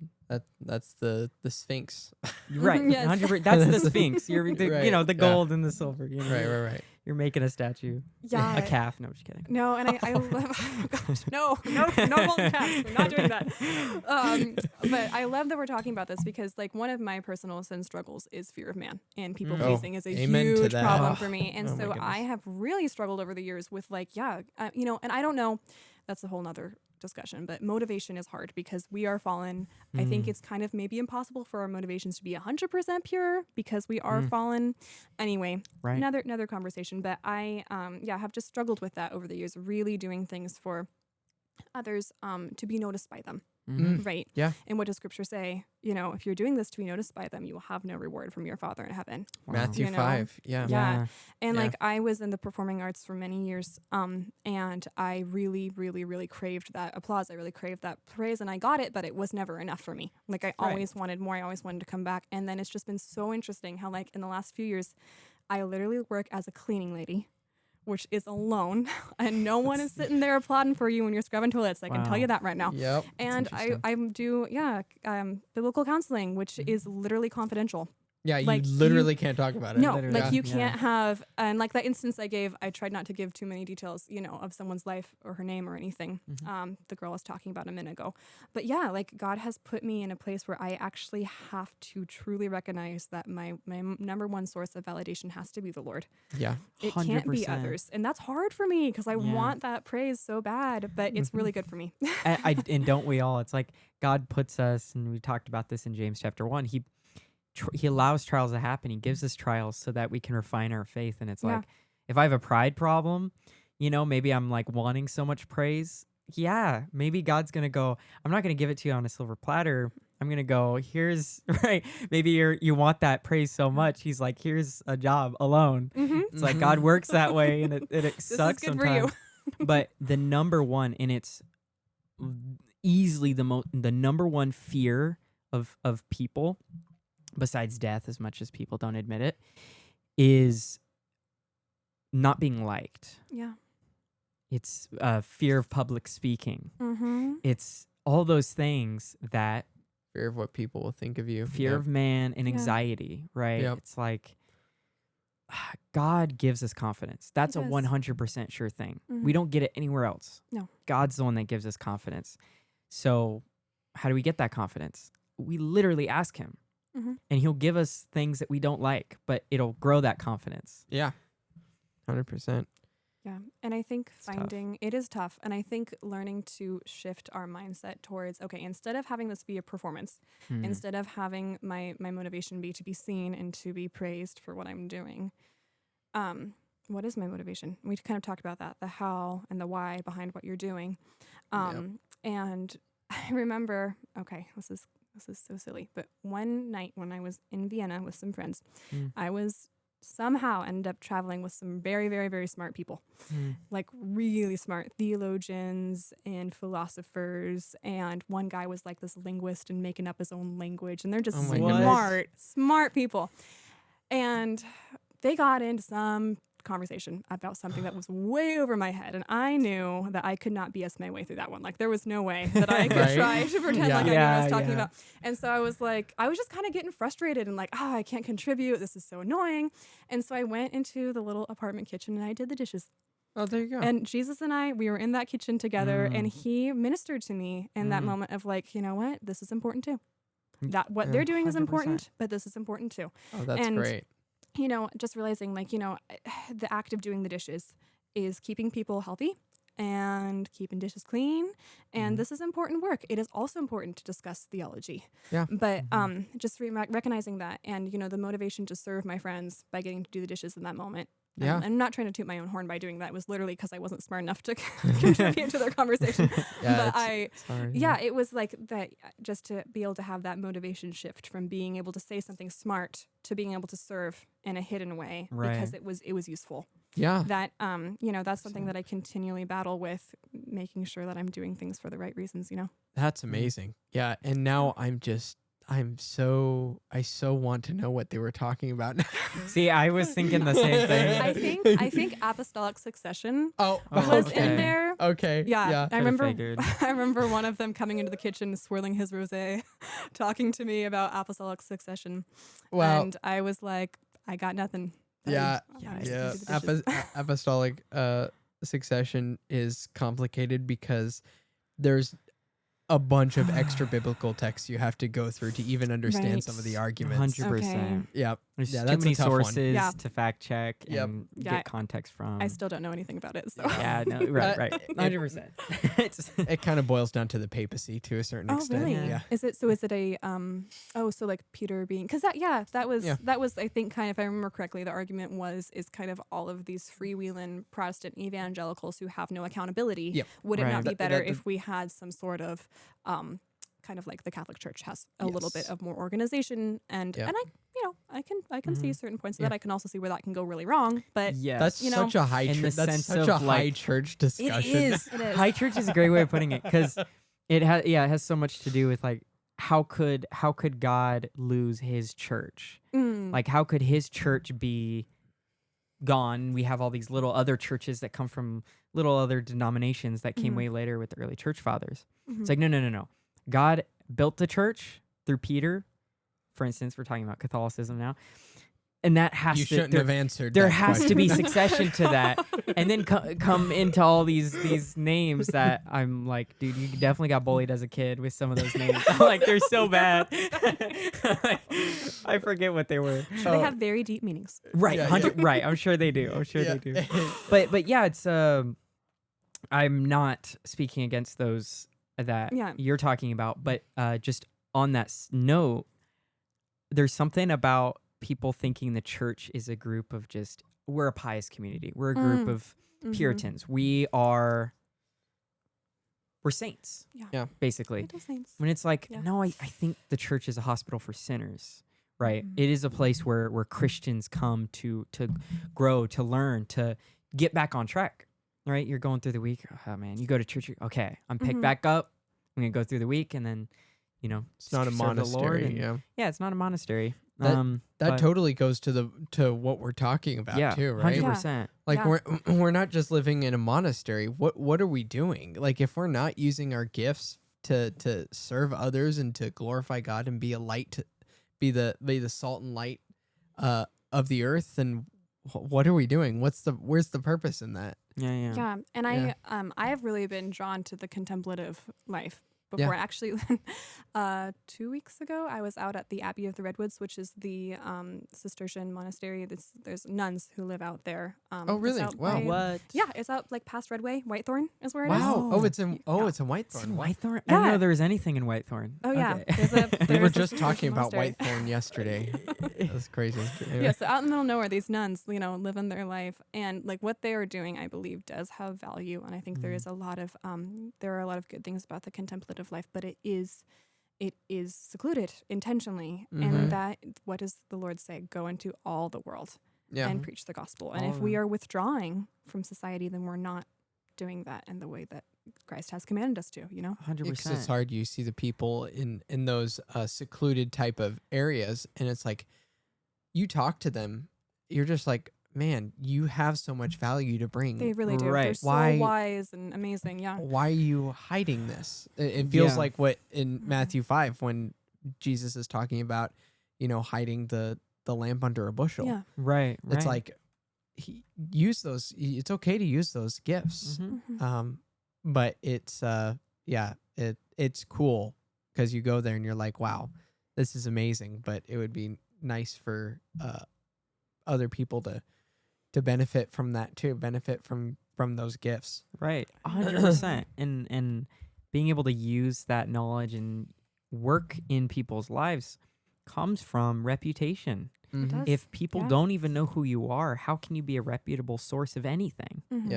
That's the Sphinx. Right. Yes. 100%. That's the Sphinx. You're the, Right, the yeah. gold and the silver. You know, Right. You're making a statue. Yeah. A calf. No, I'm just kidding. No, and I love, oh gosh, no golden calves. We're not doing that. But I love that we're talking about this because like one of my personal sin struggles is fear of man, and people pleasing is a amen to huge that. problem Oh, for me. And oh my so goodness. I have really struggled over the years with like, and I don't know, that's a whole nother discussion, but motivation is hard because we are fallen. I think it's kind of maybe impossible for our motivations to be 100% pure because we are fallen. Anyway, Right. another conversation, but I have just struggled with that over the years, really doing things for others to be noticed by them. Right. Yeah. And what does scripture say? If you're doing this to be noticed by them, you will have no reward from your Father in heaven. Wow. Matthew You know? 5. Yeah. Yeah. And Yeah. like I was in the performing arts for many years, and I really, really, really craved that applause. I really craved that praise, and I got it, but it was never enough for me. Like I always wanted more. I always wanted to come back. And then it's just been so interesting how like in the last few years, I literally work as a cleaning lady, which is alone, and no one is sitting there applauding for you when you're scrubbing toilets. I can tell you that right now. Yep. And I do biblical counseling, which is literally confidential. Yeah, you Like, literally can't talk about it. No, Literally. like you Yeah. can't have, and like that instance I gave, I tried not to give too many details, of someone's life or her name or anything. The girl I was talking about a minute ago. But yeah, like God has put me in a place where I actually have to truly recognize that my number one source of validation has to be the Lord. Yeah. It can't be 100%. others. And that's hard for me because I Yeah. want that praise so bad, but it's really good for me. And don't we all? It's like God puts us, and we talked about this in James chapter 1. He allows trials to happen. He gives us trials so that we can refine our faith. And it's Yeah. like, if I have a pride problem, maybe I'm like wanting so much praise. Yeah, maybe God's going to go, I'm not going to give it to you on a silver platter. I'm going to go, here's, right. Maybe you want that praise so much. He's like, here's a job alone. It's like God works that way, and it sucks good for you. sometimes. But the number one, and it's easily the number one fear of people, besides death, as much as people don't admit it, is not being liked. Yeah. It's fear of public speaking. Mm-hmm. It's all those things that Fear of what people will think of you. fear Yep. of man and Yeah. anxiety, right? Yep. It's like God gives us confidence. That's a does. 100% sure thing. Mhm. We don't get it anywhere else. No. God's the one that gives us confidence. So how do we get that confidence? We literally ask him. Mhm. And he'll give us things that we don't like, but it'll grow that confidence. Yeah. 100%. Yeah. And I think It's tough. finding it is tough. And I think learning to shift our mindset towards, okay, instead of having this be a performance, instead of having my motivation be to be seen and to be praised for what I'm doing, what is my motivation? We kind of talked about that, the how and the why behind what you're doing. And I remember, okay, this is so silly, but one night when I was in Vienna with some friends, I was somehow ended up traveling with some very, very, very smart people, like really smart theologians and philosophers. And one guy was like this linguist and making up his own language. And they're just Oh my goodness. smart people. And they got into some conversation about something that was way over my head. And I knew that I could not BS my way through that one. Like there was no way that I could Right? try to pretend Yeah. like I knew what I was Yeah, talking yeah. about. And so I was just kind of getting frustrated and like, I can't contribute. This is so annoying. And so I went into the little apartment kitchen and I did the dishes. Oh, there you go. And Jesus and I, we were in that kitchen together and he ministered to me in that moment of like, you know what? This is important too. That what they're doing is 100%. important, but this is important too. Oh, that's and great. Just realizing like, the act of doing the dishes is keeping people healthy and keeping dishes clean. And this is important work. It is also important to discuss theology. Yeah. But just recognizing that and, the motivation to serve my friends by getting to do the dishes in that moment. Yeah. I'm not trying to toot my own horn by doing that. It was literally because I wasn't smart enough to contribute to their conversation. Yeah, But it's hard, yeah, it was like that just to be able to have that motivation shift from being able to say something smart to being able to serve in a hidden way because it was useful. Yeah. That that's something that I continually battle with, making sure that I'm doing things for the right reasons, That's amazing. Yeah. And now I so want to know what they were talking about. See, I was thinking the same thing. I think apostolic succession Oh, was okay. in there. Okay. Yeah, I remember. figured. I remember one of them coming into the kitchen, swirling his rosé, talking to me about apostolic succession, Wow. and I was like, I got nothing. Yeah. I just Yeah. do the dishes. Apostolic succession is complicated because there's a bunch of extra biblical texts you have to go through to even understand Right. some of the arguments. 100%. Yeah. There's Yeah, too that's a many tough one. sources Yeah. to fact check Yep. and Yeah, get context from. I still don't know anything about it. So. Yeah, no, right. 100%. It's- It kind of boils down to the papacy to a certain Oh extent. really? Yeah. Is it a so like Peter being, because that was I think kind of, if I remember correctly, the argument is kind of all of these freewheeling Protestant evangelicals who have no accountability. Yep. Would it Right. not be That- better that- if we had some sort of kind of like the Catholic Church has a little bit Yes. of more organization, and Yeah. and I can see certain points of Yeah. that. I can also see where that can go really wrong. But yes. That's you know, such a high in the that's sense such of, a high like, church It discussion. is. It is. High church is a great way of putting it because it has so much to do with like how could God lose his church? Like how could his church be gone? We have all these little other churches that come from little other denominations that came way later with the early church fathers. It's like no. God built the church through Peter. For instance, we're talking about Catholicism now. And that has You to shouldn't have answered there that has to question. be succession to that, and then come into all these names that I'm like, dude, you definitely got bullied as a kid with some of those names. I'm like, they're so bad. I forget what they were. they have very deep meanings. Right, Yeah, 100. Right, I'm sure they do. Yeah. They do. But yeah, it's I'm not speaking against those that Yeah. you're talking about, but just on that note, there's something about people thinking the church is a group of just, we're a pious community. We're a group of Puritans. We're saints. Yeah. Basically. Little saints. When it's like, Yeah. no, I think the church is a hospital for sinners, right? Mhm. It is a place where Christians come to grow, to learn, to get back on track, right? You're going through the week. Oh, man, you go to church. Okay, I'm picked Mhm. back up. I'm going to go through the week and then, It's not a serve the Lord monastery. and- Yeah. it's not a monastery. That but- totally goes to what we're talking about yeah, too, right? 100%. Like Yeah. we're not just living in a monastery. What are we doing? Like if we're not using our gifts to serve others and to glorify God and be a light, to be the salt and light of the earth, then what are we doing? Where's the purpose in that? Yeah. Yeah, and Yeah. I have really been drawn to the contemplative life. Yeah. Before actually, 2 weeks ago, I was out at the Abbey of the Redwoods, which is the Cistercian monastery. There's nuns who live out there. Oh, really? It's out Wow. by- What? Yeah, it's out like past Redway. Whitethorn is where it is. Wow. Oh, it's in Yeah. it's in It's Whitethorn. in Wow. Whitethorn? I didn't Yeah. know there was anything in Whitethorn. Oh yeah, Okay. We were there's just this talking about monastery. Whitethorn yesterday. That's crazy. Anyway. Yeah, so out in the middle of nowhere, these nuns, living their life, and like what they are doing, I believe, does have value, and I think there is a lot of there are a lot of good things about the contemplative life, but it is secluded intentionally, Mhm. and that, what does the Lord say? Go into all the world Yeah. and preach the gospel. And All if of we them. are withdrawing from society, then we're not doing that in the way that Christ has commanded us to. 100%. It's hard. You see the people in those secluded type of areas, and it's like you talk to them, you're just like, man, you have so much value to bring. They really do. They're Right. so Why- wise and amazing. Yeah. Why are you hiding this? It feels Yeah. like what in Matthew 5 when Jesus is talking about, hiding the lamp under a bushel. Yeah. Right. It's like use those. It's okay to use those gifts. Mhm. Mhm. But it's it's cool because you go there and you're like, wow, this is amazing. But it would be nice for other people to benefit from that too, benefit from those gifts. Right. 100%. And being able to use that knowledge and work in people's lives comes from reputation. It does. If people Yeah. don't even know who you are, how can you be a reputable source of anything? Mhm.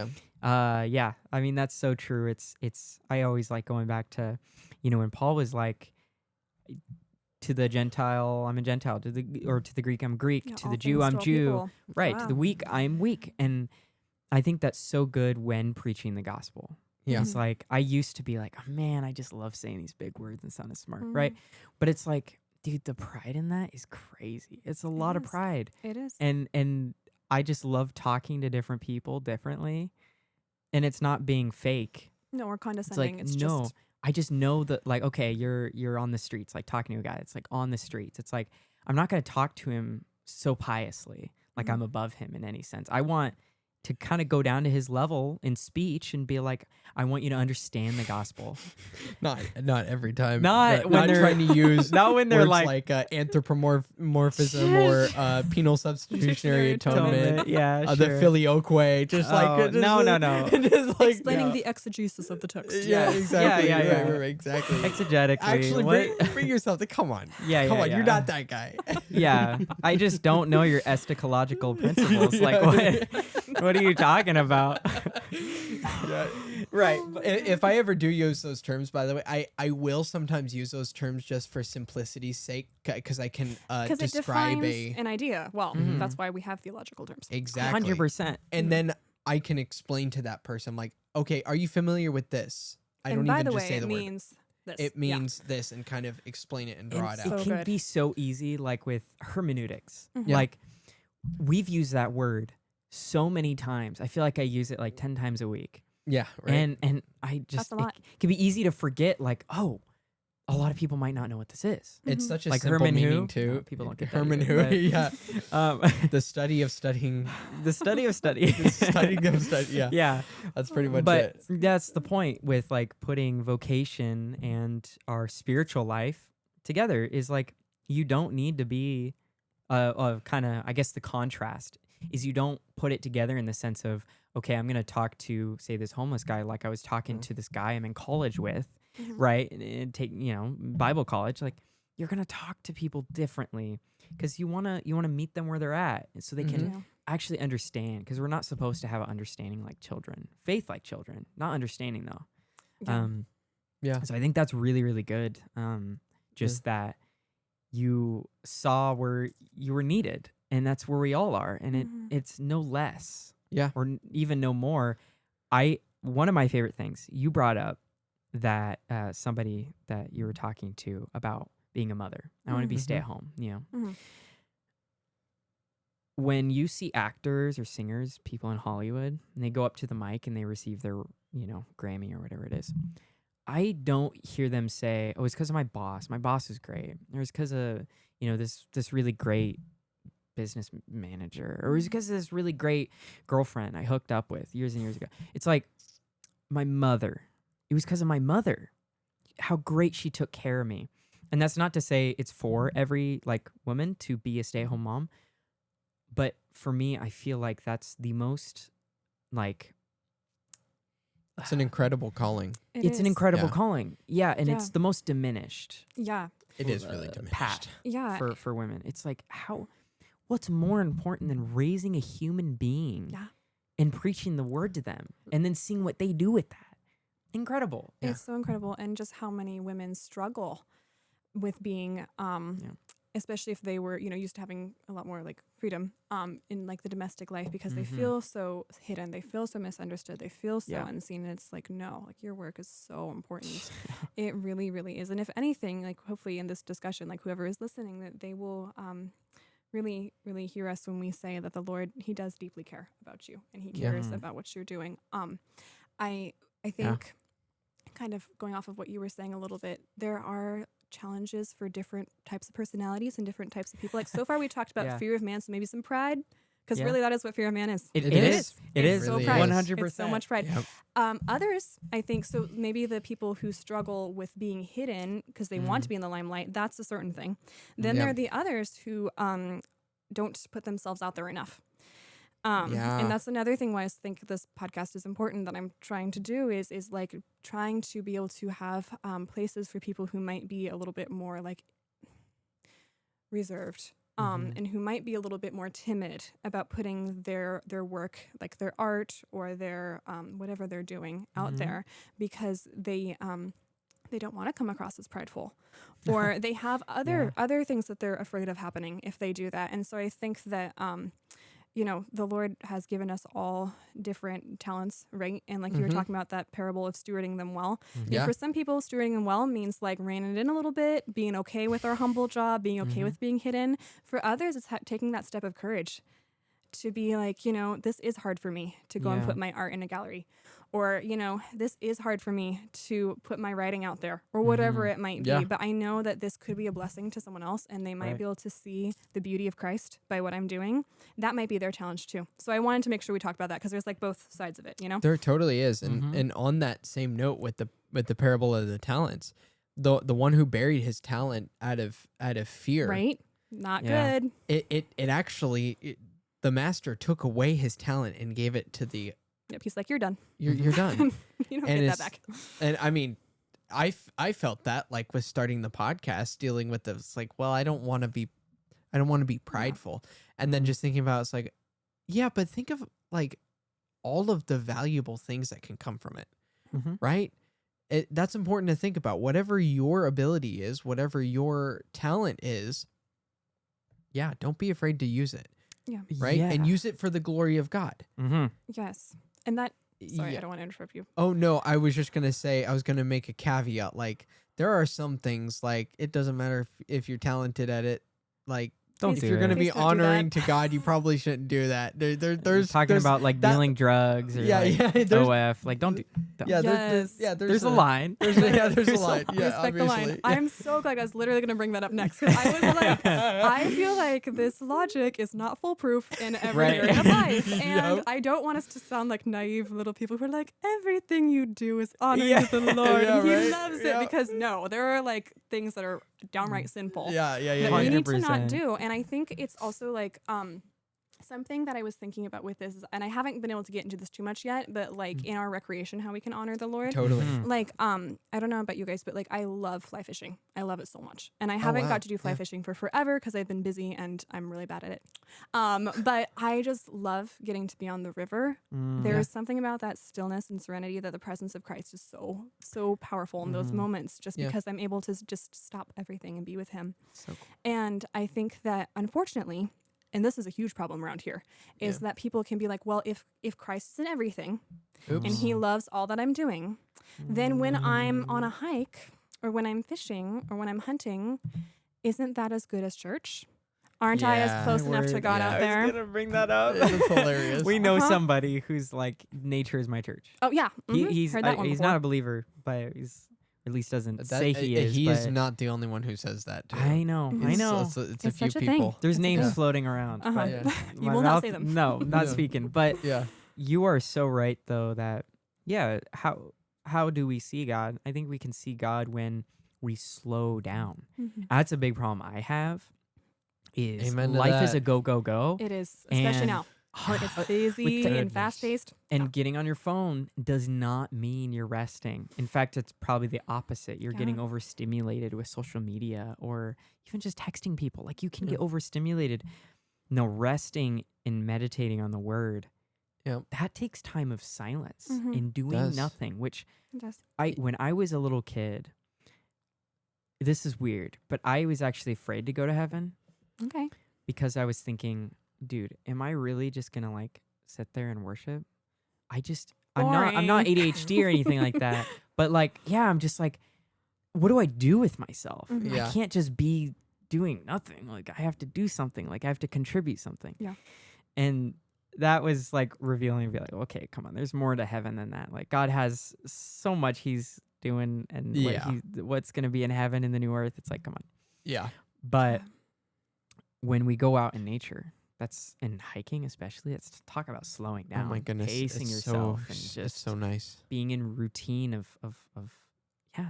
Yeah. Yeah. I mean, that's so true. It's I always like going back to, when Paul was like, to the Gentile, I'm a Gentile, to the Greek, I'm Greek, Yeah, to all the Jew, things I'm to all Jew. people. Right. To Wow. the weak, I'm weak. And I think that's so good when preaching the gospel. Yeah. It's like, I used to be like, oh, man, I just love saying these big words and sounding smart. Right. Mhm. But it's like, dude, the pride in that is crazy. It's a lot of is. pride. It is. And I just love talking to different people differently. And it's not being fake. No, or It's condescending. like, It's no, just I just know that, like, okay, you're on the streets, like talking to a guy. It's like on the streets. It's like, I'm not going to talk to him so piously, like Mhm. I'm above him in any sense. I want to kind of go down to his level in speech and be like, I want you to understand the gospel. Not every time. Not when not they're- trying to use Not when they're words like, anthropomorphism or penal substitutionary atonement. yeah, The sure. filioque way, just Oh, no. just like explaining the exegesis of the text. yeah, exactly, Yeah. right, exactly. Exegetically. Actually, what? bring yourself to come on, Yeah, come yeah, on, yeah. you're not that guy. Yeah, I just don't know your eschatological principles. Like, what are you talking about? Yeah. Right. But if I ever do use those terms, by the way, I will sometimes use those terms just for simplicity's sake, because I can Because it describe defines an idea. Well, Mhm. that's why we have theological terms. exactly 100%. and then I can explain to that person, like, okay, are you familiar with this? I and don't by even the just way, say it the word. means this. It Yeah. means this, and kind of explain it and draw And it it out. So can good. be so easy, like with hermeneutics. Mhm. Yeah. Like, we've used that word so many times. I feel like I use it like 10 times a week. Yeah, right. And I just, That's a lot. it can be easy to forget, like, oh, a lot of people might not know what this is. It's Mhm. such a Like simple Herman meaning who? too. No, people don't get that Herman either, who? Yeah, Um, the study of studying. the study of study. The studying of study. Yeah, Yeah. that's pretty much But it. that's the point with like putting vocation and our spiritual life together is like you don't need to be kind of, I guess the contrast is you don't put it together in the sense of, okay, I'm going to talk to, say, this homeless guy like I was talking to this guy I'm in college with, Mhm. right? And take, Bible college. Like you're going to talk to people differently because you want to meet them where they're at so they can Yeah. actually understand, because we're not supposed to have an understanding like children, faith like children, not understanding though. Yeah. Yeah. So I think that's really, really good. Just that you saw where you were needed, and that's where we all are, and Mhm. it's no less, Yeah. or even no more. One of my favorite things you brought up that somebody that you were talking to about being a mother. I want to be Mhm. stay at home. Mhm. When you see actors or singers, people in Hollywood, and they go up to the mic and they receive their, Grammy or whatever it is, I don't hear them say, "Oh, it's because of my boss. My boss is great," or it's because of this really great business manager, or it's because of this really great girlfriend I hooked up with years and years ago. It's like my mother. It was because of my mother. How great she took care of me. And that's not to say it's for every like woman to be a stay-at-home mom, but for me, I feel like that's the most like It's an incredible calling. it's an is. incredible Yeah. calling. Yeah, and Yeah. it's the most diminished Yeah. It is really diminished. path Yeah. for women. It's like what's more important than raising a human being Yeah. and preaching the word to them and then seeing what they do with that? Incredible. Yeah. It's so incredible, and just how many women struggle with being, especially if they were, used to having a lot more like freedom, in like the domestic life, because they Mhm. feel so hidden, they feel so misunderstood, they feel so Yeah. unseen. And it's like, no, like your work is so important. It really, really is. And if anything, like hopefully in this discussion, like whoever is listening, that they will, really, really hear us when we say that the Lord, He does deeply care about you, and He Yeah. cares Mhm. about what you're doing. I think, kind of going off of what you were saying a little bit, there are challenges for different types of personalities and different types of people. Like so far we talked about Yeah. fear of man, so maybe some pride, because Yeah. really that is what fear of man is. It It is. is. It It's is. so really pride. is. 100%. It's so much pride. Yep. Others, I think, so maybe the people who struggle with being hidden because they want to be in the limelight, that's a certain thing. Then Yeah. there are the others who don't put themselves out there enough. Yeah. And that's another thing why I think this podcast is important, that I'm trying to do is like trying to be able to have places for people who might be a little bit more like reserved, Mhm. and who might be a little bit more timid about putting their work, like their art or their whatever they're doing out Mhm. there, because they don't want to come across as prideful, or they have other things that they're afraid of happening if they do that. And so I think that the Lord has given us all different talents, right? And like you were talking about that parable of stewarding them well. Yeah. For some people, stewarding them well means like reining it in a little bit, being okay with our humble job, being okay with being hidden. For others, it's taking that step of courage to be like, this is hard for me to go and put my art in a gallery, or, this is hard for me to put my writing out there, or whatever it might be. But I know that this could be a blessing to someone else, and they might be able to see the beauty of Christ by what I'm doing. That might be their challenge too. So I wanted to make sure we talked about that, because there's like both sides of it, There totally is. And on that same note with the parable of the talents, the one who buried his talent out of fear, right? Not good. It actually, the master took away his talent and gave it to the. Yep, he's like, you're done. You're done. You don't get that back. And I mean, I felt that like with starting the podcast, dealing with this, like, well, I don't want to be prideful, and then just thinking about it's like, yeah, but think of like all of the valuable things that can come from it, right? That's important to think about. Whatever your ability is, whatever your talent is, don't be afraid to use it. Yeah. Right? Yeah. And use it for the glory of God. Yes. And that, sorry, I don't want to interrupt you. Oh, no, I was just going to say, I was going to make a caveat. Like, there are some things, like, it doesn't matter if you're talented at it. Like, if you're going to be honoring to God, you probably shouldn't do that. There's talking about like dealing drugs or OF. Like, don't do. There's a line. There's a line. Yeah, respect the line. I'm so glad I was literally going to bring that up next. I was like, I feel like this logic is not foolproof in every area of life, and I don't want us to sound like naive little people who are like, everything you do is honoring to the Lord. And He loves it, because no, there are like things that are downright sinful. That we need to not do. And I think it's also like something that I was thinking about with this, and I haven't been able to get into this too much yet, but like in our recreation, how we can honor the Lord. Totally. Like, I don't know about you guys, but like I love fly fishing. I love it so much. And I haven't got to do fly fishing for forever because I've been busy and I'm really bad at it. But I just love getting to be on the river. There's something about that stillness and serenity, that the presence of Christ is so powerful in those moments, just because I'm able to just stop everything and be with Him. So cool. And I think that, unfortunately, and this is a huge problem around here, is that people can be like, well, if Christ is in everything and He loves all that I'm doing, then when I'm on a hike or when I'm fishing or when I'm hunting, isn't that as good as church? Aren't I as close enough to God out there? I was going to bring that up. That's hilarious. We know somebody who's like, nature is my church. Oh, yeah. He's Heard that one he's before. not a believer, but he's, or at least doesn't say he is. He but is not the only one who says that, too. I know. It's a It's few such a people. thing. There's names floating around. But You my will not mouth- say them. No, not Yeah. speaking. But you are so right, though, that, how do we see God? I think we can see God when we slow down. That's a big problem I have. Is Amen to life is that. a go, go, go. It is, especially And- now. It's busy and fast-paced. And getting on your phone does not mean you're resting. In fact, it's probably the opposite. You're getting overstimulated with social media or even just texting people. Like, you can get overstimulated. No, resting and meditating on the Word, that takes time of silence and doing nothing, which It does. when I was a little kid, this is weird, but I was actually afraid to go to heaven. Okay. Because I was thinking, dude, am I really just gonna like sit there and worship? I'm not ADHD or anything like that. But like, I'm just like, what do I do with myself? I can't just be doing nothing. Like, I have to do something. Like, I have to contribute something. Yeah. And that was like revealing to be like, okay, come on, there's more to heaven than that. Like, God has so much He's doing and what's gonna be in heaven in the new earth. It's like, come on. Yeah. But when we go out in nature, that's in hiking especially, it's talk about slowing down. Oh my goodness. Pacing It's yourself and it's just so nice. being in routine of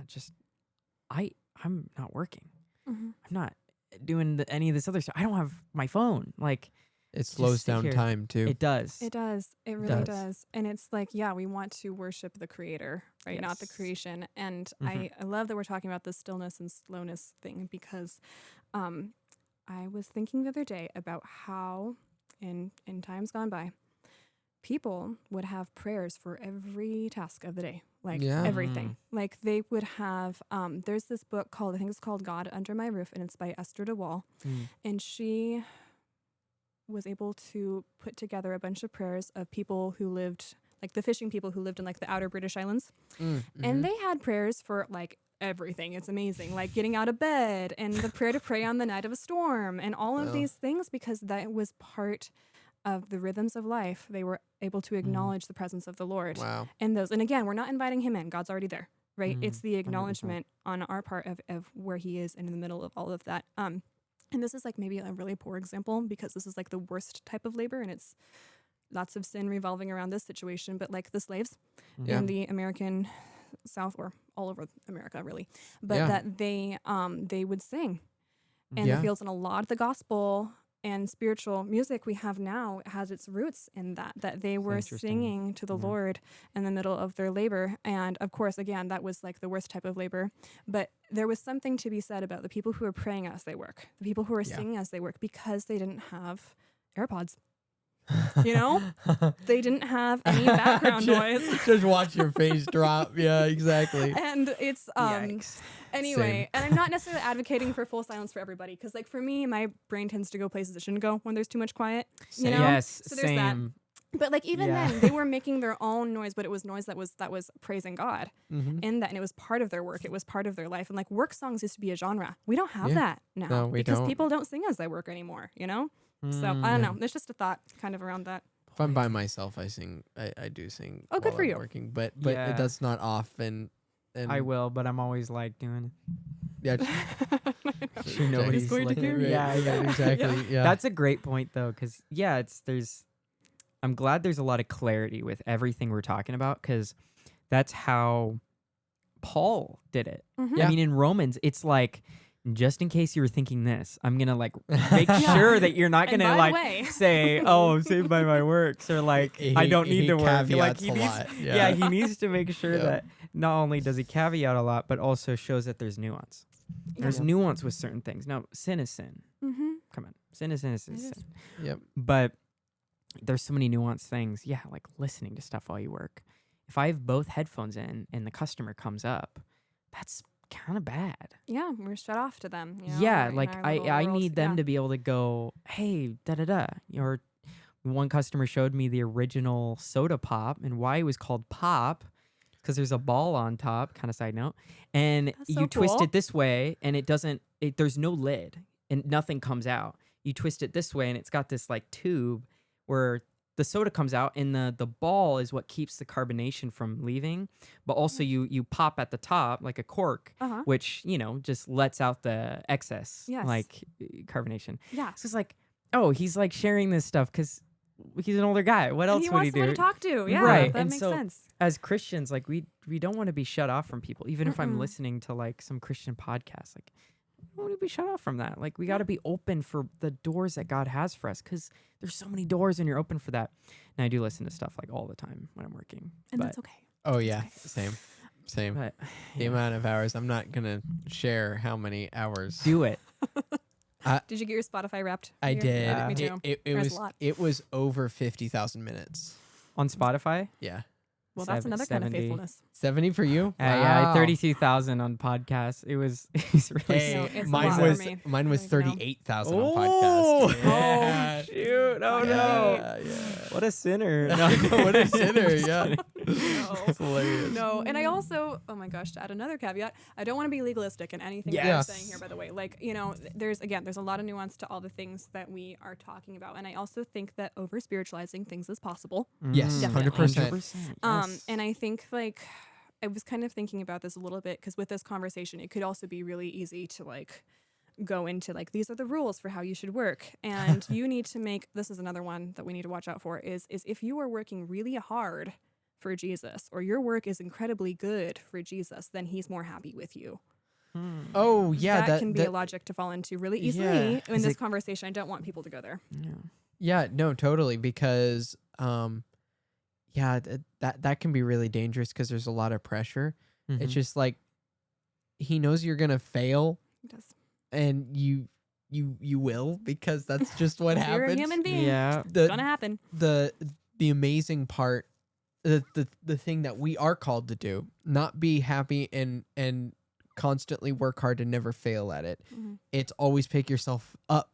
just I'm not working. I'm not doing any of this other stuff. I don't have my phone. Like, It slows sit down here. time too. It does. It does. It really does. And it's like, we want to worship the Creator, right? Not the creation. And I love that we're talking about the stillness and slowness thing, because I was thinking the other day about how in times gone by, people would have prayers for every task of the day, like everything. Like, they would have, there's this book called, I think it's called God Under My Roof, and it's by Esther DeWall. And she was able to put together a bunch of prayers of people who lived, like the fishing people who lived in like the outer British Islands. And they had prayers for like everything. It's amazing. Like getting out of bed and the prayer to pray on the night of a storm and all of these things, because that was part of the rhythms of life. They were able to acknowledge the presence of the Lord. Wow. And those, and again, we're not inviting him in. God's already there, right? It's the 100%. acknowledgement on our part of where he is and in the middle of all of that. And this is like maybe a really poor example because this is like the worst type of labor and it's lots of sin revolving around this situation. But like the slaves in the American South, or all over America really, but that they would sing in the fields, and a lot of the gospel and spiritual music we have now has its roots in that they were singing to the Lord in the middle of their labor. And of course, again, that was like the worst type of labor, but there was something to be said about the people who are praying as they work, the people who are singing as they work, because they didn't have AirPods. You know, they didn't have any background noise. Just watch your face drop. Yeah, exactly. And it's anyway, and I'm not necessarily advocating for full silence for everybody, because like for me, my brain tends to go places it shouldn't go when there's too much quiet. You know? Yes, so there's same. that. But like even then, they were making their own noise, but it was noise that was praising God in that, and it was part of their work. It was part of their life. And like work songs used to be a genre. We don't have that now, No, we because don't. people don't sing as they work anymore. You know. So I don't know. There's just a thought kind of around that. If I'm by myself, I sing. I do sing. Oh, good while for I'm you. Working, but Yeah. that's not often. And I will, but I'm always like doing Yeah. sure nobody's going to looking. hear me. Yeah, exactly. Yeah. That's a great point though, because I'm glad there's a lot of clarity with everything we're talking about, because that's how Paul did it. Mhm. I mean, in Romans, it's like, just in case you were thinking this, I'm gonna like make sure that you're not And gonna by the like way- say, "Oh, saved by my works," or like, "I don't need to work." Like caveats he a needs, lot. yeah, he needs to make sure Yeah. that not only does he caveat a lot, but also shows that there's nuance. There's nuance with certain things. Now, sin is sin. Mm-hmm. Come on, sin is sin is It is. sin. Yep. But there's so many nuanced things. Yeah, like listening to stuff while you work. If I have both headphones in and the customer comes up, that's kind of bad. Yeah, we're shut off to them. You know, Yeah, in like our I little need world. them to be able to go, hey, da da da. Or one customer showed me the original soda pop and why it was called pop, because there's a ball on top. Kind of side note, and That's so you twist cool. it this way, and it doesn't. There's no lid, and nothing comes out. You twist it this way, and it's got this like tube where the soda comes out, and the ball is what keeps the carbonation from leaving. But also you pop at the top like a cork, Uh-huh. which, just lets out the excess Yes. like carbonation. Yeah. So it's like, oh, he's like sharing this stuff because he's an older guy. What And else he would wants he someone do? to talk to. Yeah, Right, that and makes so sense. As Christians, like we don't want to be shut off from people, even if I'm Mm-mm. listening to like some Christian podcast. Like, I don't want to be shut off from that. Like, we got to be open for the doors that God has for us, because there's so many doors and you're open for that. And I do listen to stuff like all the time when I'm working. And but, that's okay. Oh yeah. Same. but The yeah. amount of hours. I'm not gonna share how many hours. Do it. Did you get your Spotify Wrapped? I here? did. Yeah, me too. It There's was a lot. it was over 50,000 minutes. On Spotify? Yeah. Well, that's another kind of 70. faithfulness. 70 for you? Yeah, Wow. 32,000 on podcasts. It was really Hey, No, it's a mine lot was for me. mine was I don't even know. 38,000 on Oh, podcast. Yeah. shoot. Oh, Yeah, no. yeah. What a sinner. What a sinner, yeah. No. That's hilarious. No, and I also, oh my gosh, to add another caveat, I don't want to be legalistic in anything that I'm Yes. saying here, by the way. Like, there's a lot of nuance to all the things that we are talking about. And I also think that over spiritualizing things is possible. Yes, Definitely. 100%. Yes. And I think like, I was kind of thinking about this a little bit because with this conversation, it could also be really easy to like go into like, these are the rules for how you should work. And you need to make, this is another one that we need to watch out for is if you are working really hard for Jesus, or your work is incredibly good for Jesus, then he's more happy with you. Oh, yeah. that can be a logic to fall into really easily Yeah. in Is this it- conversation. I don't want people to go there. Yeah. Yeah, no, totally. Because, that can be really dangerous because there's a lot of pressure. Mm-hmm. It's just like, he knows you're going to fail, It does. and you will, because that's just what You're happens. a human being. Yeah. It's gonna happen. the amazing part, the thing that we are called to do, not be happy and constantly work hard and never fail at it. Mhm. It's always pick yourself up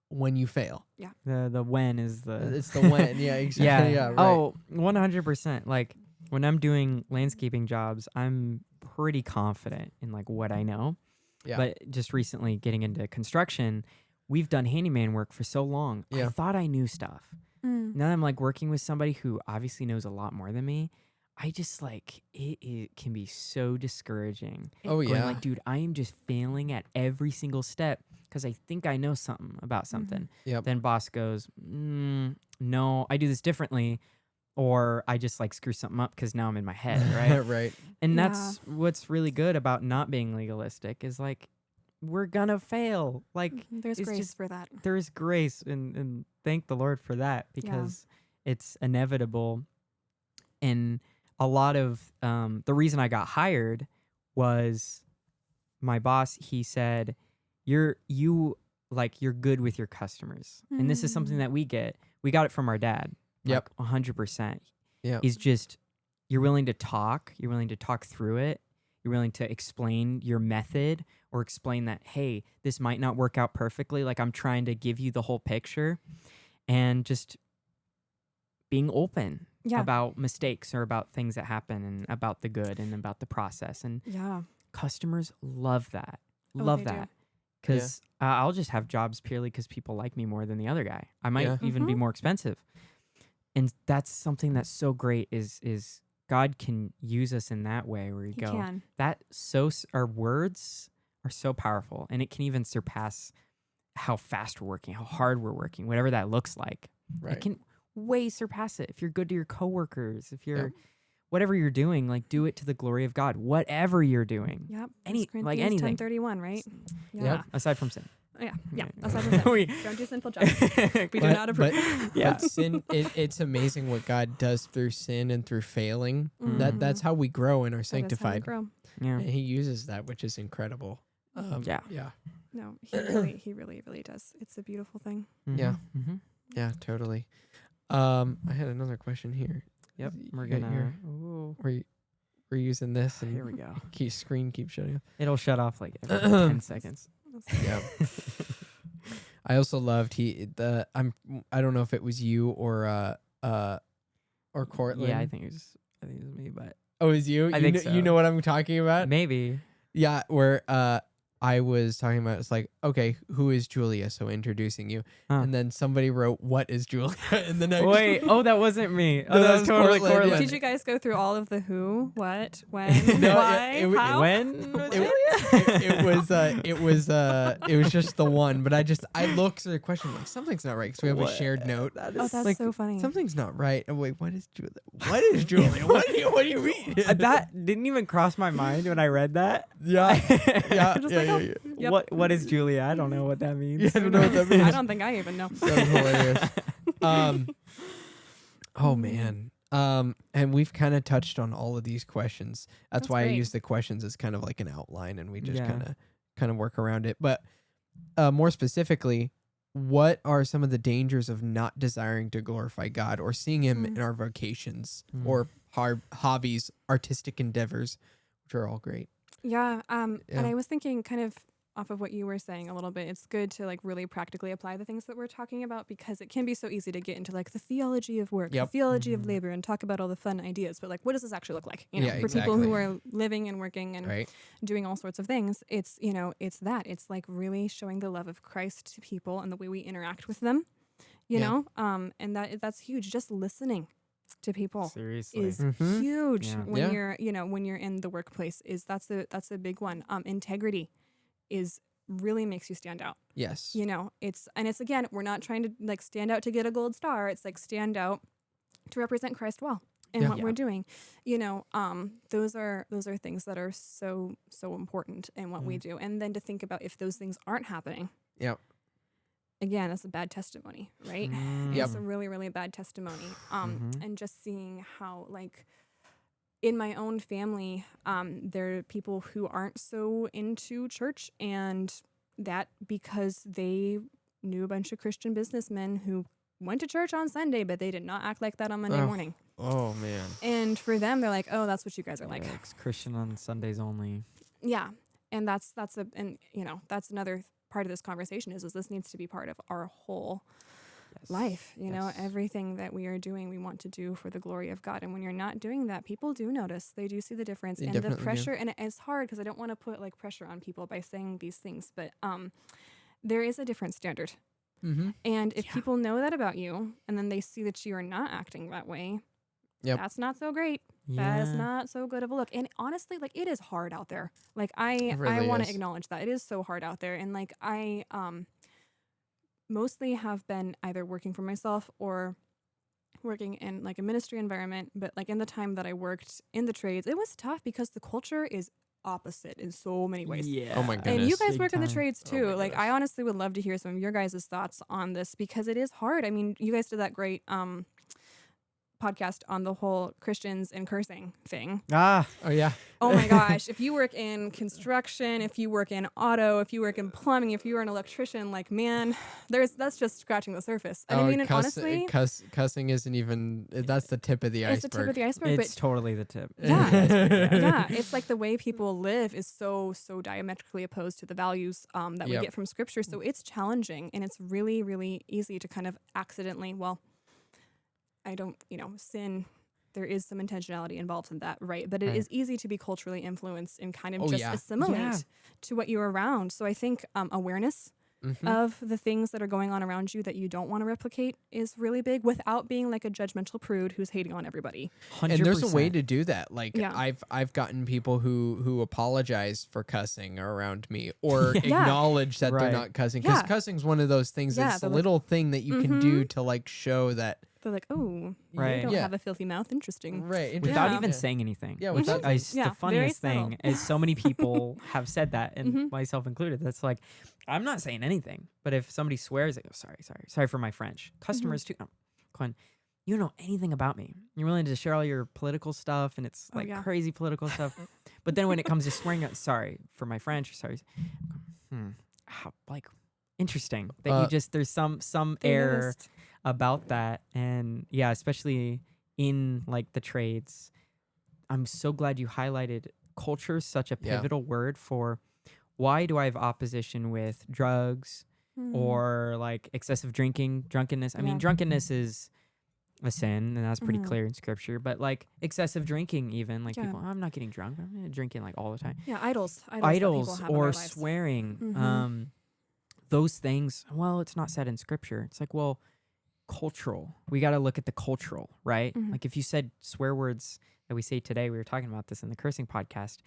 when you fail. The when is the It's the when. Yeah, exactly. Yeah, right. Oh, 100%. Like when I'm doing landscaping jobs, I'm pretty confident in like what I know. Yeah. But just recently getting into construction, we've done handyman work for so long. Yeah. I thought I knew stuff. Now that I'm like working with somebody who obviously knows a lot more than me, I just like it can be so discouraging. Oh, Going yeah. like, dude, I am just failing at every single step because I think I know something about something. Yep. Then boss goes, no, I do this differently. Or I just like screw something up because now I'm in my head, right? Right. And Yeah. that's what's really good about not being legalistic is like, we're gonna fail. Like There's it's grace just- for that. there's grace and thank the Lord for that because it's inevitable. And a lot of the reason I got hired was my boss, he said, you're good with your customers. And this is something that we got it from our dad. Yep. Like 100%. Yeah. He's just, you're willing to talk through it. You're willing to explain your method or explain that, hey, this might not work out perfectly. Like I'm trying to give you the whole picture and just being open about mistakes or about things that happen and about the good and about the process. And customers love that. Love they do. that. Because I'll just have jobs purely because people like me more than the other guy. I might even be more expensive. And that's something that's so great is God can use us in that way where you He go, can. our words are so powerful and it can even surpass how fast we're working, how hard we're working, whatever that looks like. Right. It can way surpass it. If you're good to your coworkers, if you're whatever you're doing, like do it to the glory of God, whatever you're doing. Yep. Like anything. 10:31, right? Yep. Aside from sin. Yeah. Aside from that, We- don't do sinful jobs. We do not approve. But sin, it's amazing what God does through sin and through failing. That's how we grow and are That is how we sanctified. grow. Yeah. And He uses that, which is incredible. Yeah. Yeah. No, he really, really does. It's a beautiful thing. Yeah. Mm-hmm. Yeah, totally. I had another question here. Yep. We're You got gonna. your- Ooh. We're using this and Here we go. screen keeps shutting off. It'll shut off like every 10 seconds. Yeah. I also loved I don't know if it was you or Cortland. Yeah, I think it was me, but Oh, it was you? I you think know, so. You know what I'm talking about? maybe. Yeah, where I was talking about, it's like, okay, who is Julia? So introducing you. Huh. And then somebody wrote, what is Julia? in the next. Wait, that wasn't me. No, that that was was totally Cortland, Cortland. Did you guys go through all of the who, what, when, No, why, it was- how? When? it was just the one, but I looked through the question like something's not right because we have a shared note. Oh, that's like, so funny. Something's not right. Oh, wait, what is Julia? What is Julia? what do you mean? That didn't even cross my mind when I read that. yeah, yeah, Just yeah, like, yeah, oh, yeah. Yep. What is Julia? I don't know what that means. Yeah, I don't know what that means. I don't think I even know. That was hilarious. Oh man. And we've kind of touched on all of these questions. That's why I great. use the questions as kind of like an outline, and we just Yeah. kind of work around it. But more specifically, what are some of the dangers of not desiring to glorify God or seeing Him in our vocations or hobbies, artistic endeavors, which are all great? Yeah. And Yeah. I was thinking kind of off of what you were saying a little bit, it's good to like really practically apply the things that we're talking about because it can be so easy to get into like the theology of work, Yep. the theology of labor and talk about all the fun ideas. But like, what does this actually look like? You know, Yeah, for people who exactly. are living and working and Right. doing all sorts of things, it's, you know, it's that. It's like really showing the love of Christ to people and the way we interact with them, you Yeah. know? And that's huge. Just listening to people Seriously. is Mhm. huge Yeah. when Yeah. you're, you know, when you're in the workplace. That's a big one. Integrity is really makes you stand out. Yes. You know, it's again, we're not trying to like stand out to get a gold star. It's like stand out to represent Christ well in Yeah. what we're doing. You know, those are things that are so important in what we do. And then to think about if those things aren't happening. Yep. Again, that's a bad testimony, right? Yep. It's a really, really bad testimony. And just seeing how like in my own family, there are people who aren't so into church, and that because they knew a bunch of Christian businessmen who went to church on Sunday, but they did not act like that on Monday morning. Oh man. And for them, they're like, "Oh, that's what you guys are like." It's Christian on Sundays only. Yeah, and that's another part of this conversation is this needs to be part of our whole life. You know, everything that we are doing, we want to do for the glory of God. And when you're not doing that, people do notice. They do see the difference. They and the definitely pressure, and it's hard because I don't want to put like pressure on people by saying these things, but there is a different standard. Mm-hmm. And if people know that about you, and then they see that you are not acting that way, that's not so great. That is not so good of a look. And honestly, like, it is hard out there. Like, I really want to is. acknowledge that. It is so hard out there. And like, I mostly have been either working for myself or working in like a ministry environment. But like in the time that I worked in the trades, it was tough because the culture is opposite in so many ways. Yeah. Oh my goodness. And you guys Big work in the time. trades Oh too. my Like, goodness. I honestly would love to hear some of your guys' thoughts on this because it is hard. I mean, you guys did that great podcast on the whole Christians and cursing thing. Ah, Oh yeah. Oh my gosh. If you work in construction, if you work in auto, if you work in plumbing, if you are an electrician, like, man, that's just scratching the surface. And I mean, and honestly, cussing isn't even. That's the tip of the it's iceberg. the tip of the iceberg. it's totally the tip. Yeah, it's like the way people live is so diametrically opposed to the values that we Yep. get from Scripture. So it's challenging, and it's really, really easy to kind of accidentally, sin. There is some intentionality involved in that, right? But it is easy to be culturally influenced and kind of assimilate to what you're around. So I think awareness of the things that are going on around you that you don't want to replicate is really big without being like a judgmental prude who's hating on everybody. 100%. And there's a way to do that. Like, Yeah. I've gotten people who apologize for cussing around me or acknowledge that they're Right. not cussing, because Yeah. cussing's one of those things. Yeah, It's a they're like, little thing that you can do to like show that. They're like, oh, Right. you don't Yeah. have a filthy mouth. Interesting. Right. without Yeah. even saying anything. Yeah, which without- is Yeah, the funniest very thing is so many people have said that, and Mhm. myself included. That's like, I'm not saying anything, but if somebody swears, I go, sorry for my French. Customers too. No, Quinn, you don't know anything about me. You're willing to share all your political stuff, and it's Oh, like yeah. crazy political stuff. But then when it comes to swearing, sorry for my French. Sorry. Like, interesting that you just there's some They air noticed. about that. And yeah, especially in like the trades, I'm so glad you highlighted culture, such a Yeah. pivotal word for why do I have opposition with drugs or like excessive drunkenness. I mean, Yeah. drunkenness is a sin, and that's pretty Mhm. clear in scripture, but like excessive drinking, even like Yeah. people, I'm not getting drunk, I'm drinking like all the time. Yeah, idols that people Idols have in or their lives. swearing, Mhm. those things, well, it's not said in scripture. It's like, well, cultural, we got to look at the cultural, right? Mhm. Like, if you said swear words that we say today, we were talking about this in the cursing podcast,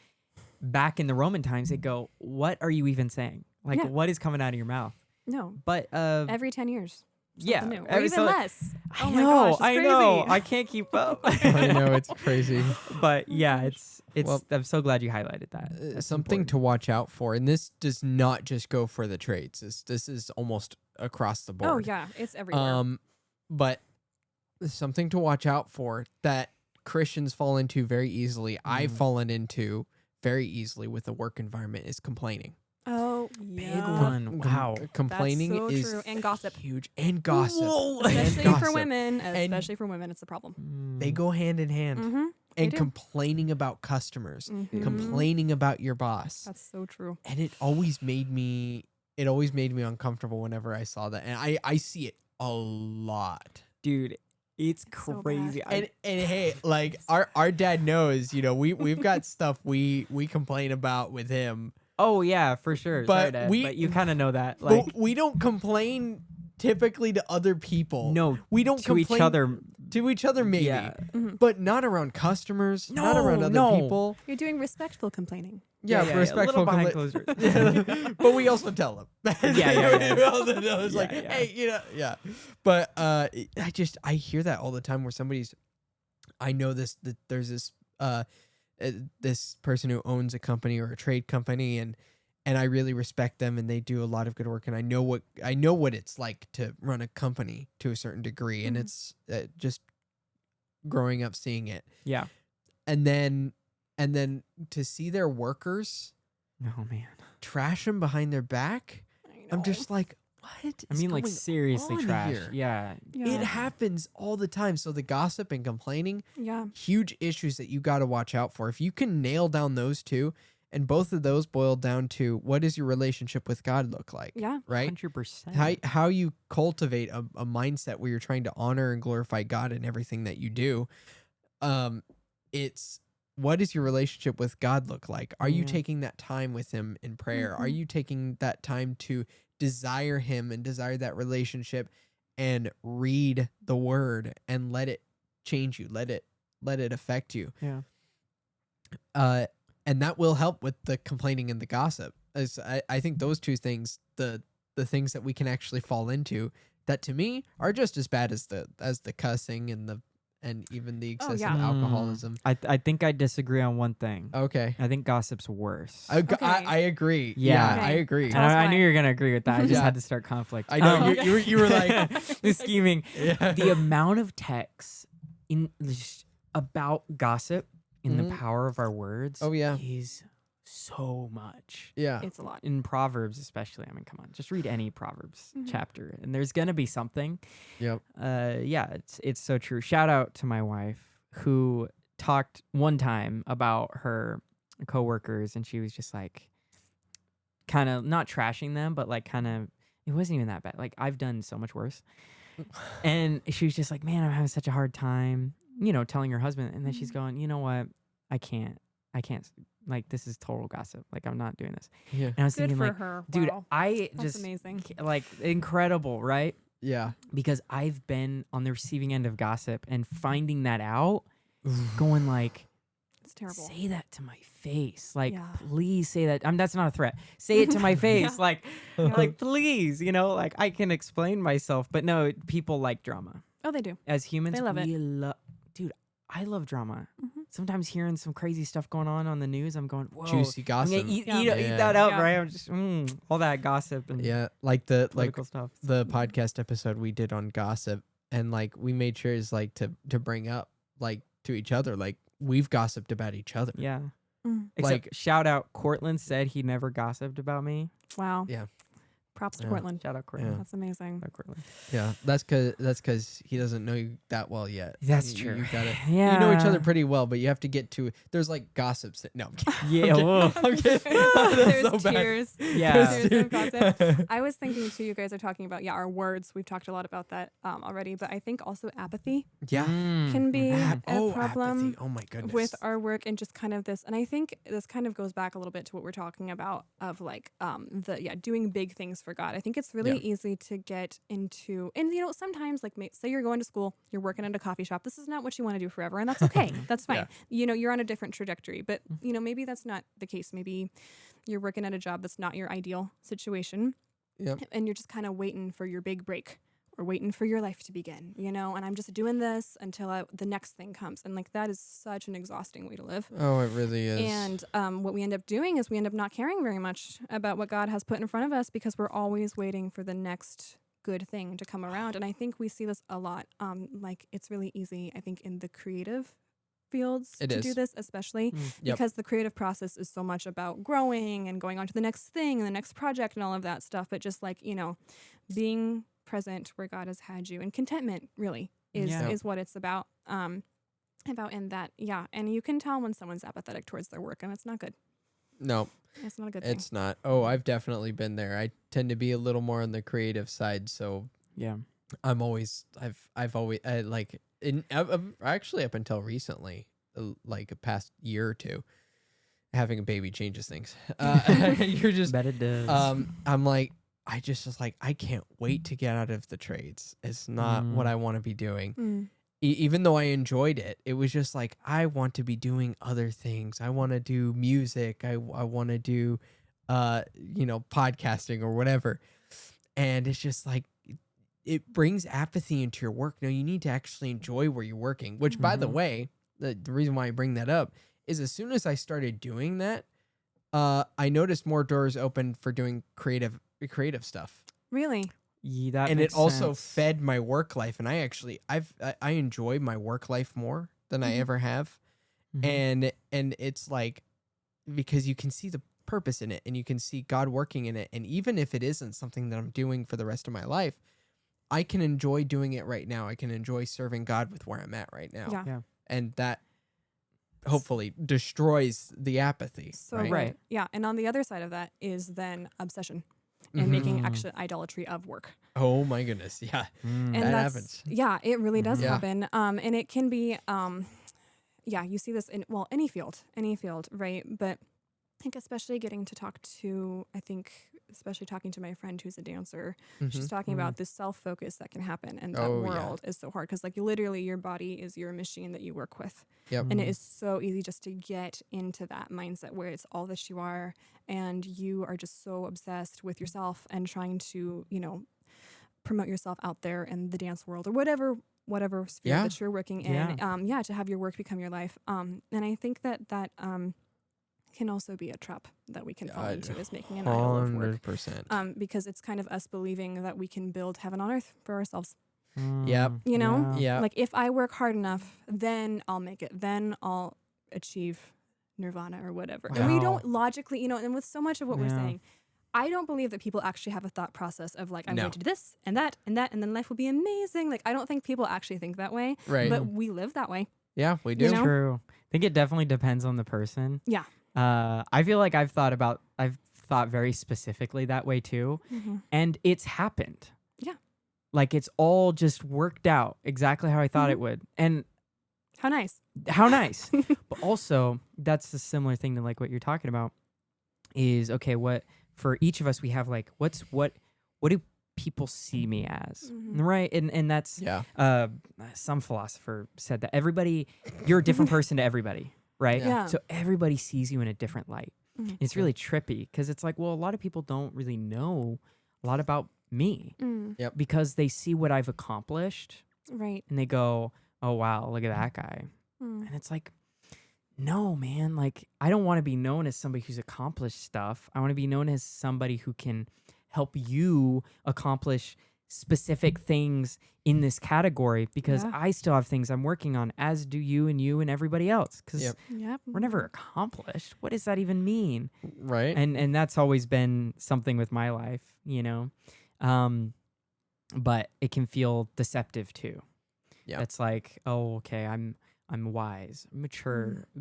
back in the Roman times, they go, what are you even saying? Like, Yeah. what is coming out of your mouth? No, But every 10 years. yeah, Something new. Or every- even so- less. I Oh know, my gosh, it's I know, crazy. I can't keep up. I know, it's crazy. But yeah, it's Well, I'm so glad you highlighted that. That's Something to important. watch out for, and this does not just go for the trades. This is almost across the board. Oh yeah, it's everywhere. But something to watch out for that Christians fall into very easily. I've fallen into very easily with the work environment is complaining. Oh Big yeah. one. Wow. Complaining so is true. And gossip. huge, and gossip, Whoa. and Especially for gossip. women. Especially for women, it's a problem. They go hand in hand. Mm-hmm. And do. complaining about customers, Mhm. complaining about your boss. That's so true. And it always made me uncomfortable whenever I saw that. And I see it a lot. Dude, it's so bad. crazy. And hey, like our dad knows, we've got stuff we complain about with him. Oh yeah, for sure. But Sorry, Dad, we- but you kind of know that. Like, But we don't complain typically to other people. no, we don't to each complain other. to each other maybe. Yeah. But not around customers, not around other No. people. You're doing respectful complaining. Yeah, a respectful. little behind compla- closed doors. But we also tell them. Yeah. We also tell it's Yeah, like, yeah. hey, yeah. But I hear that all the time where somebody's, I know that there's this person who owns a company or a trade company, and I really respect them, and they do a lot of good work, and I know what it's like to run a company to a certain degree, and Mhm. it's just growing up seeing it, Yeah. and then to see their workers Oh man. trash them behind their back. I'm know. just like, what? I is mean, like, going seriously on trash. here? Yeah. Yeah. It happens all the time. So the gossip and complaining, Yeah. huge issues that you got to watch out for. If you can nail down those two, And both of those boil down to, what does your relationship with God look like? Yeah. Right? 100%. How you cultivate a mindset where you're trying to honor and glorify God in everything that you do. It's, what does your relationship with God look like? Are you taking that time with him in prayer? Are you taking that time to desire him and desire that relationship and read the word and let it change you, let it affect you? Yeah. And that will help with the complaining and the gossip. As I think those two things, the things that we can actually fall into, that to me are just as bad as the cussing and even the excessive alcoholism. I think I disagree on one thing. Okay. I think gossip's worse. I agree. Yeah. Okay. I agree. Tell us I why. knew you were gonna agree with that. I just Yeah. had to start conflict. I know you were like the scheming. Yeah. The amount of texts about gossip in the power of our words. Oh, yeah. Is so much. Yeah. It's a lot. In Proverbs, especially. I mean, come on, just read any Proverbs chapter, and there's gonna be something. Yep. Yeah, it's so true. Shout out to my wife who talked one time about her coworkers, and she was just like, kind of not trashing them, but like kind of, it wasn't even that bad. Like, I've done so much worse, and she was just like, man, I'm having such a hard time, telling her husband, and then she's going, you know what, I can't. Like, this is total gossip. Like, I'm not doing this. Yeah. And I was Good thinking, for like, her. dude, Wow. I That's just amazing. like, incredible, right? Yeah. Because I've been on the receiving end of gossip and finding that out, going like, It's terrible. say that to my face. Like, Yeah. please say that. That's not a threat. Say it to my face. Yeah. Like, like, please, like I can explain myself, but no, people like drama. Oh, they do. As humans, They love it. Dude, I love drama. Mhm. Sometimes hearing some crazy stuff going on the news, I'm going, whoa. Juicy I'm gossip. gonna eat Yeah. that up, Yeah. right? I'm just all that gossip and Yeah, like political stuff. the podcast episode we did on gossip, and like we made sure is like to bring up like to each other, like we've gossiped about each other. Yeah. Mm. Except, Like- shout out, Cortland said he never gossiped about me. Wow. Yeah. Props to Yeah. Portland. Shout out, Cortland. Yeah. That's amazing. Shout out, Cortland. Yeah, that's cause he doesn't know you that well yet. That's You- true. You gotta. Yeah. You know each other pretty well, but you have to get to. There's like gossips. No, I'm kidding. Yeah. whoa. I'm kidding. There's That's so bad. tears. Yeah. There's some gossip. I was thinking too, you guys are talking about, our words. We've talked a lot about that already, but I think also apathy Yeah. can be a Oh, problem apathy. Oh my goodness. with our work, and just kind of this. And I think this kind of goes back a little bit to what we're talking about of like doing big things for God. I think it's really easy to get into, and sometimes like say you're going to school, you're working at a coffee shop. This is not what you want to do forever, and that's okay. That's fine. You're on a different trajectory, but maybe that's not the case. Maybe you're working at a job that's not your ideal situation. Yep. And you're just kind of waiting for your big break or waiting for your life to begin, and I'm just doing this until the next thing comes. And like, that is such an exhausting way to live. Oh, it really is. And what we end up doing is we end up not caring very much about what God has put in front of us, because we're always waiting for the next good thing to come around. And I think we see this a lot. Like, it's really easy, I think, in the creative fields It to is. do this, especially Yep. because the creative process is so much about growing and going on to the next thing and the next project and all of that stuff. But just like, being present where God has had you, and contentment really is what it's about. In that, and you can tell when someone's apathetic towards their work, and it's not good. No, It's not a good thing. it's not. Oh, I've definitely been there. I tend to be a little more on the creative side, so Yeah. I've always like actually up until recently, like a past year or two, having a baby changes things. You're just Bet it does. I'm like, I just was like, I can't wait to get out of the trades. It's not what I want to be doing. Mm. Even though I enjoyed it, it was just like, I want to be doing other things. I want to do music. I want to do, podcasting or whatever. And it's just like, it brings apathy into your work. No, you need to actually enjoy where you're working, which by the way, the reason why I bring that up is as soon as I started doing that, I noticed more doors open for doing creative stuff. Really? Yeah, that And it makes also sense. fed my work life. And I enjoy my work life more than I ever have. Mhm. And it's like, because you can see the purpose in it and you can see God working in it. And even if it isn't something that I'm doing for the rest of my life, I can enjoy doing it right now. I can enjoy serving God with where I'm at right now. Yeah. Yeah. And that hopefully destroys the apathy. So right? good. Right. Yeah. And on the other side of that is then obsession and making actually idolatry of work. Oh my goodness. Yeah. And That that's, happens. yeah, it really does Yeah. happen. And it can be, yeah, you see this in, well, any field, right? But I think especially getting to talk to, especially talking to my friend who's a dancer, she's talking about this self-focus that can happen. And that Oh, yeah. world is so hard because like literally your body is your machine that you work with. Yep. And it is so easy just to get into that mindset where it's all that you are and you are just so obsessed with yourself and trying to, promote yourself out there in the dance world or whatever sphere Yeah. that you're working in. To have your work become your life. And I think that can also be a trap that we can fall into is making an idol of work. 100%. Because it's kind of us believing that we can build heaven on earth for ourselves. Yep. You know? Yeah. Like if I work hard enough, then I'll make it. Then I'll achieve nirvana or whatever. And we Wow. don't logically, and with so much of what we're Yeah. saying, I don't believe that people actually have a thought process of like, I'm No. going to do this and that and that, and then life will be amazing. Like, I don't think people actually think that way, Right. but we live that way. Yeah, we do. You know? True. I think it definitely depends on the person. Yeah. I feel like I've thought very specifically that way too. And it's happened. Yeah. Like it's all just worked out exactly how I thought it would. And How nice. how nice. But also, that's a similar thing to like what you're talking about is okay, what for each of us we have like what do people see me as? Right? And that's Yeah. some philosopher said that you're a different person to everybody, right? Yeah. So everybody sees you in a different light. Mhm. It's really trippy because it's like, well, a lot of people don't really know a lot about me Mm. because they see what I've accomplished Right. and they go, oh, wow, look at that guy. Mm. And it's like, no, man, like I don't want to be known as somebody who's accomplished stuff. I want to be known as somebody who can help you accomplish specific things in this category because Yeah. I still have things I'm working on, as do you and everybody else. Because Yep. Yep. we're never accomplished. What does that even mean? Right. And that's always been something with my life, but it can feel deceptive too. Yeah. It's like, oh, okay, I'm wise, mature, a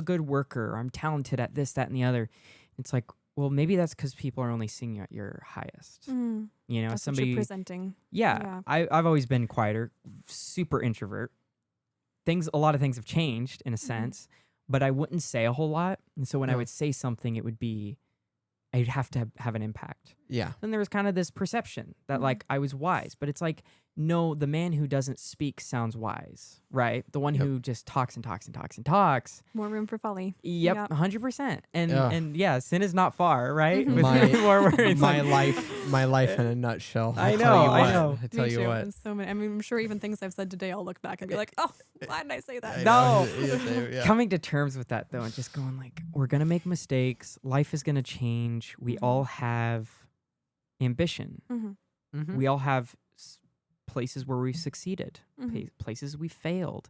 good worker. I'm talented at this, that, and the other. It's like, well, maybe that's because people are only seeing you at your highest. Mm. That's what Somebody. you're presenting. Yeah, Yeah. I've always been quieter, super introvert. A lot of things have changed in a sense, but I wouldn't say a whole lot. And so when I Yeah. would say something, I'd have to have an impact. Yeah. Then there was kind of this perception that like I was wise, but it's like, no, the man who doesn't speak sounds wise, right? The one Yep. who just talks and talks and talks and talks. More room for folly. Yep, Yep. 100%. And Yeah. and yeah, sin is not far, right? Mhm. With My- more words. my life in a nutshell. I I'll tell know, you I what. know. I tell Me you too. what. And so many. I mean, I'm sure even things I've said today, I'll look back and be like, oh, why didn't I say that? I No. know. Yeah. Coming to terms with that though, and just going like, we're gonna make mistakes. Life is gonna change. We all have ambition. Mm-hmm. Mhm. We all have places where we've succeeded, Mhm. places we failed,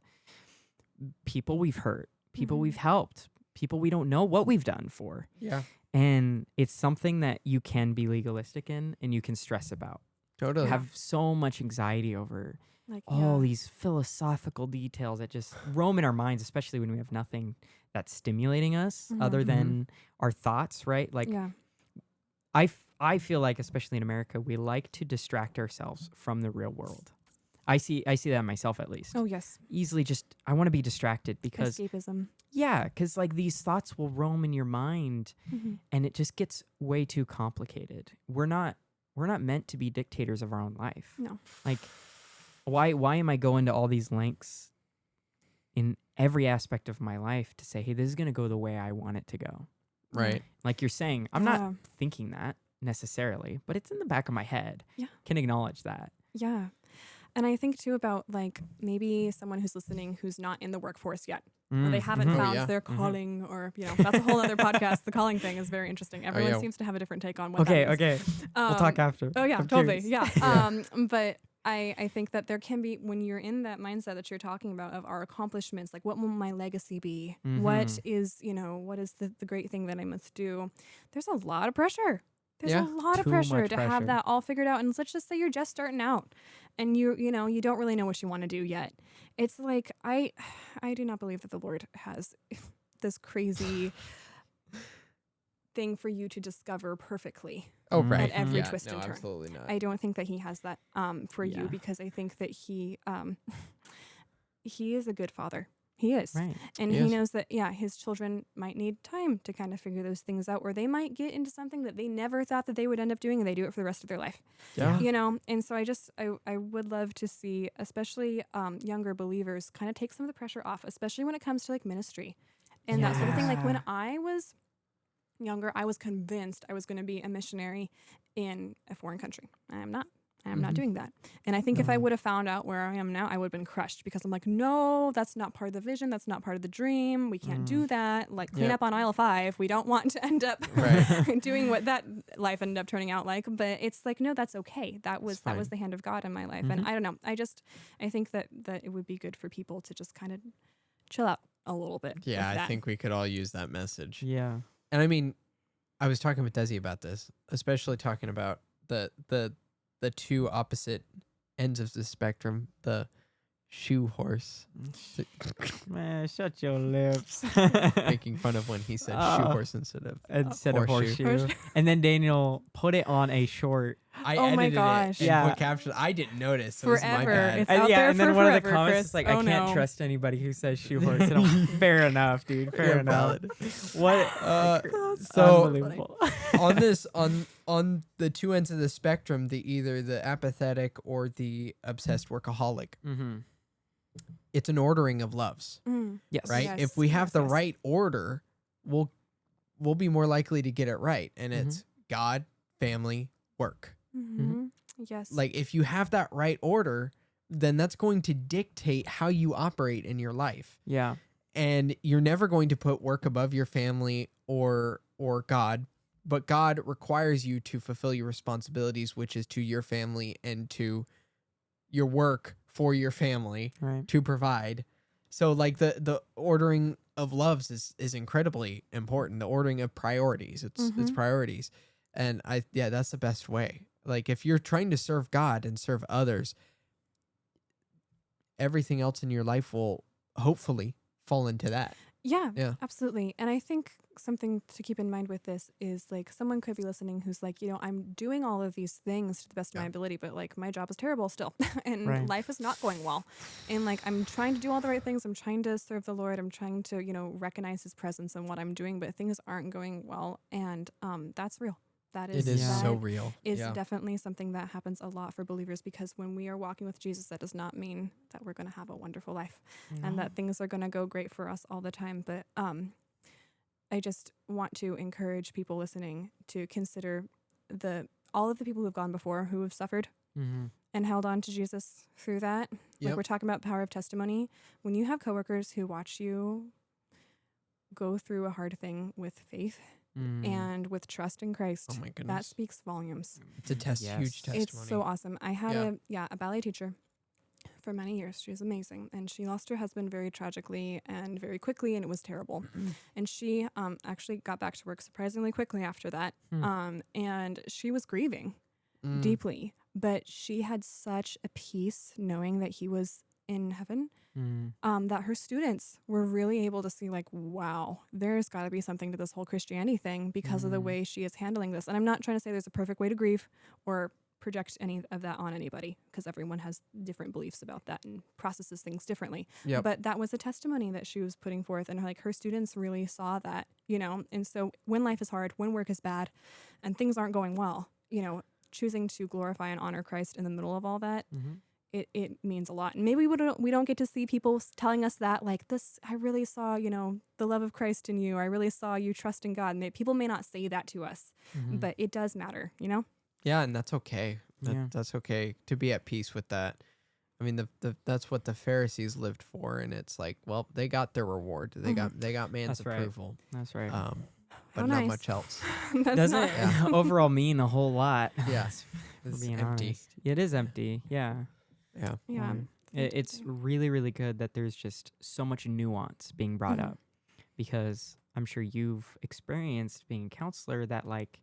people we've hurt, people Mhm. we've helped, people we don't know what we've done for. Yeah. And it's something that you can be legalistic in and you can stress about. Totally. Have so much anxiety over Like, all yeah. these philosophical details that just roam in our minds, especially when we have nothing that's stimulating us other Mhm. than our thoughts, right? Like Yeah. I feel like, especially in America, we like to distract ourselves from the real world. I see that myself at least. Oh, yes. Easily I want to be distracted because Escapism. because like these thoughts will roam in your mind Mm-hmm. and it just gets way too complicated. We're not meant to be dictators of our own life. No. Like why am I going to all these lengths in every aspect of my life to say, hey, this is going to go the way I want it to go? Right. Like you're saying, I'm Yeah. not thinking that necessarily, but it's in the back of my head. Yeah. Can acknowledge that. Yeah. And I think too about like maybe someone who's listening who's not in the workforce yet. Or they haven't Mhm. Oh, found yeah. their calling or, that's a whole other podcast. The calling thing is very interesting. Everyone yeah. seems to have a different take on what Okay, that means. okay. We'll talk after. Oh yeah, I'm totally. curious. Yeah. But I think that there can be, when you're in that mindset that you're talking about of our accomplishments, like what will my legacy be? What is, what is the great thing that I must do? There's a lot of pressure. There's Yeah. a lot of Too pressure much to pressure. have that all figured out. And let's just say you're just starting out and you don't really know what you want to do yet. It's like, I do not believe that the Lord has this crazy thing for you to discover perfectly Oh, Mm. right. at every Yeah, twist no, and turn. absolutely not. I don't think that he has that for Yeah. you, because I think that he he is a good father. He is. Right. And He he is. knows that, his children might need time to kind of figure those things out, or they might get into something that they never thought that they would end up doing, and they do it for the rest of their life. Yeah. And so I would love to see, especially younger believers, kind of take some of the pressure off, especially when it comes to like ministry and that sort of thing. Like when Yeah. I was younger, I was convinced I was going to be a missionary in a foreign country. I am not. I am not Mhm. doing that. And I think if I No. would have found out where I am now, I would have been crushed, because I'm like, no, that's not part of the vision. That's not part of the dream. We can't do that. Like, clean Yep. up on aisle 5. We don't want to end up Right. doing what that life ended up turning out like. But it's like, no, that's okay. That was fine. the hand of God in my life. And I don't know. I think that it would be good for people to just kind of chill out a little bit. Yeah, with I that. think we could all use that message. Yeah. And I mean, I was talking with Desi about this, especially talking about the two opposite ends of the spectrum, the shoe horse, Man, shut your lips. making fun of when he said shoe Oh. horse instead of Instead of horseshoe. horseshoe. And then Daniel put it on a short. I Oh my edited gosh. it and Yeah. put captions. I didn't notice. So this is my Forever. bad. It's out yeah, there and then for one of the forever, comments Chris. is like, Oh, I can't no. trust anybody who says shoe horse. And I'm, fair enough, dude. Fair Yeah, enough. valid. What? So Unbelievable. on this on the two ends of the spectrum, either the apathetic or the obsessed workaholic, Mm-hmm. it's an ordering of loves, Mm. Yes. right? Yes, If we have yes, the yes. right order, we'll be more likely to get it right, and Mhm. it's God, family, work. Mhm. Yes. Like if you have that right order, then that's going to dictate how you operate in your life. Yeah. And you're never going to put work above your family or God, but God requires you to fulfill your responsibilities, which is to your family and to your work for your family Right. to provide. So like the ordering of loves is incredibly important. The ordering of priorities, it's Mhm. priorities. And that's the best way. Like if you're trying to serve God and serve others, everything else in your life will hopefully fall into that. Yeah, Yeah. absolutely. And I think something to keep in mind with this is like someone could be listening who's like, I'm doing all of these things to the best of my Yeah. ability, but like my job is terrible still and Right. life is not going well. And like I'm trying to do all the right things. I'm trying to serve the Lord. I'm trying to, recognize his presence in what I'm doing, but things aren't going well. And that's real. That It is Yeah. so that real. is Yeah. definitely something that happens a lot for believers, because when we are walking with Jesus, that does not mean that we're going to have a wonderful life and that things are going to go great for us all the time. But I just want to encourage people listening to consider all of the people who have gone before, who have suffered Mm-hmm. and held on to Jesus through that. Like Yep. we're talking about power of testimony. When you have coworkers who watch you go through a hard thing with faith and with trust in Christ, Oh my that goodness. speaks volumes. It's a huge testimony. It's so awesome. I had a ballet teacher for many years. She was amazing. And she lost her husband very tragically and very quickly, and it was terrible. And she actually got back to work surprisingly quickly after that. And she was grieving Mm. deeply, but she had such a peace knowing that he was in heaven, that her students were really able to see like, wow, there's got to be something to this whole Christianity thing because of the way she is handling this. And I'm not trying to say there's a perfect way to grieve or project any of that on anybody, because everyone has different beliefs about that and processes things differently. Yep. But that was a testimony that she was putting forth, and her students really saw that, And so when life is hard, when work is bad and things aren't going well, choosing to glorify and honor Christ in the middle of all that, it means a lot. And maybe we don't get to see people telling us that, like, this, I really saw, the love of Christ in you. I really saw you trust in God. And people may not say that to us, but it does matter, Yeah, and that's okay. Yeah. That's okay to be at peace with that. I mean, that's what the Pharisees lived for, and it's like, well, they got their reward. They got man's That's right. approval. That's right. But How not nice. much else. That's Doesn't not, Yeah. overall mean a whole lot. Yes, For it's being empty. honest. It is empty. Yeah. Yeah. yeah. It's really, really good that there's just so much nuance being brought Mhm. up, because I'm sure you've experienced being a counselor that like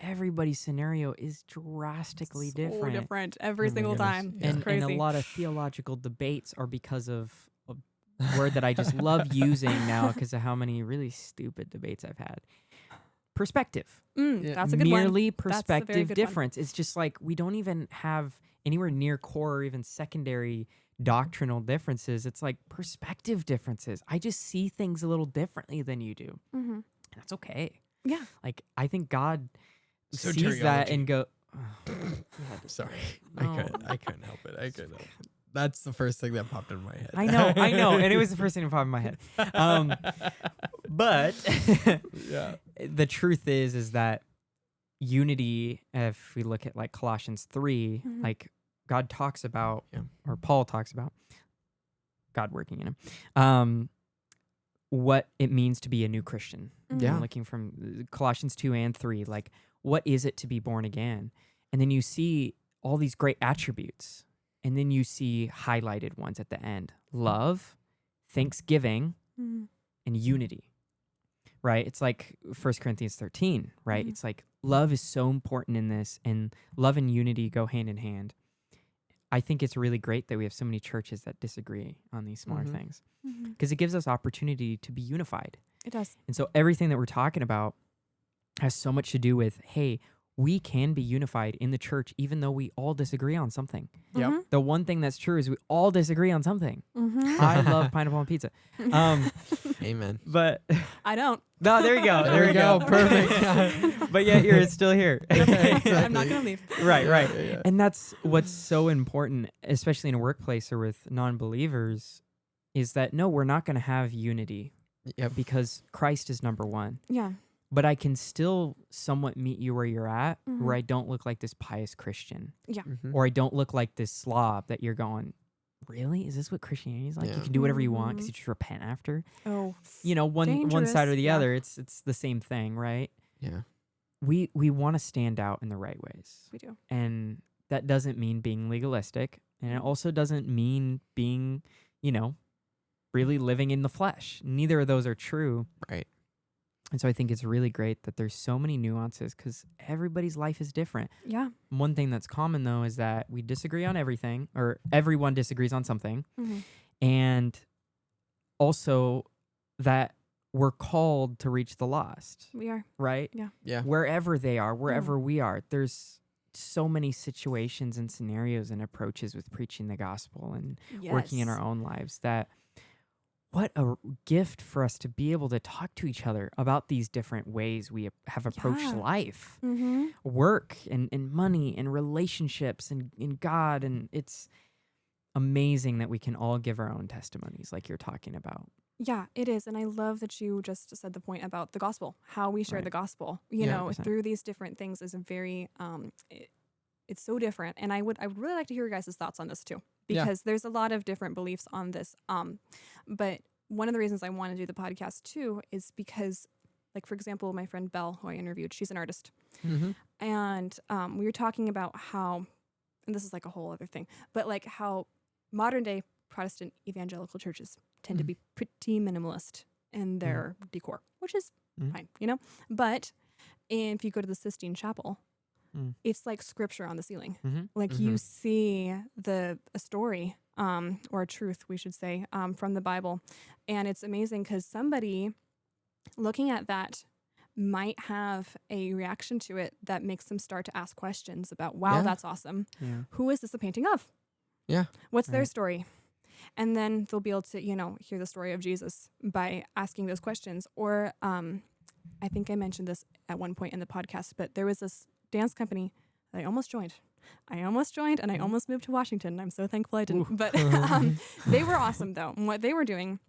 everybody's scenario is drastically So different. different every Oh my single goodness. time. Yeah. It's And crazy. a lot of theological debates are because of a word that I just love using now because of how many really stupid debates I've had. Perspective. Yeah. That's a good one. Merely That's a very perspective good one. difference. It's just like we don't even have anywhere near core or even secondary doctrinal differences. It's like perspective differences. I just see things a little differently than you do. Mm-hmm. That's okay. Yeah. Like I think God sees that and go. Sorry, No. I couldn't help it. I couldn't help it. That's the first thing that popped in my head. I know, and it was the first thing that popped in my head. But Yeah. the truth is that unity, if we look at like Colossians 3, Mhm. like God talks about, Yeah. or Paul talks about, God working in him, what it means to be a new Christian. Yeah. Looking from Colossians 2 and 3, like what is it to be born again? And then you see all these great attributes. And then you see highlighted ones at the end: love, thanksgiving, Mm-hmm. and unity. Right? It's like 1 Corinthians 13, right? Mhm. It's like love is so important in this, and love and unity go hand in hand. I think it's really great that we have so many churches that disagree on these smaller Mhm. things Mm-hmm. because it gives us opportunity to be unified. It does. And so everything that we're talking about has so much to do with, hey, we can be unified in the church even though we all disagree on something. Yep. The one thing that's true is we all disagree on something. Mm-hmm. I love pineapple on pizza. Amen. But I don't. no, there you go. There we go. Perfect. But yet you're still here. I'm not gonna leave. Right. Yeah. And that's what's so important, especially in a workplace or with non-believers, is that no, we're not going to have unity Yep. because Christ is number one. Yeah. But I can still somewhat meet you where you're at, Mhm. where I don't look like this pious Christian, Mhm. or I don't look like this slob that you're going, really? Is this what Christianity is like? Yeah. You can do whatever you want because Mhm. you just repent after. Oh. You know, one side or Dangerous, the yeah. other. It's the same thing, right? Yeah. We want to stand out in the right ways. We do. And that doesn't mean being legalistic. And it also doesn't mean being, really living in the flesh. Neither of those are true. Right. And so I think it's really great that there's so many nuances because everybody's life is different. Yeah. One thing that's common, though, is that we disagree on everything, or everyone disagrees on something. Mm-hmm. And also that we're called to reach the lost, We are. right? Yeah. Wherever they are, wherever we are, there's so many situations and scenarios and approaches with preaching the gospel and working in our own lives that what a gift for us to be able to talk to each other about these different ways we have approached Yeah. life, Mm-hmm. work and money and relationships and God. And it's amazing that we can all give our own testimonies like you're talking about. Yeah, it is. And I love that you just said the point about the gospel, how we share Right. the gospel, you Yeah, know, 100%. through these different things is a very, it's so different. And I would really like to hear your guys' thoughts on this too, Yeah. because there's a lot of different beliefs on this. But one of the reasons I want to do the podcast too is because, like, for example, my friend Belle, who I interviewed, she's an artist. Mm-hmm. And we were talking about how, and this is like a whole other thing, but like how modern day Protestant evangelical churches tend to be pretty minimalist in their decor, which is fine, But if you go to the Sistine Chapel, it's like scripture on the ceiling. Mm-hmm. Like you see a story or a truth, we should say, from the Bible. And it's amazing because somebody looking at that might have a reaction to it that makes them start to ask questions about, wow, Yeah. that's awesome. Yeah. Who is this a painting of? Yeah. What's their Right. story? And then they'll be able to, hear the story of Jesus by asking those questions. Or I think I mentioned this at one point in the podcast, but there was this dance company that I almost joined. And I almost moved to Washington. I'm so thankful I didn't. Ooh. But they were awesome, though. And what they were doing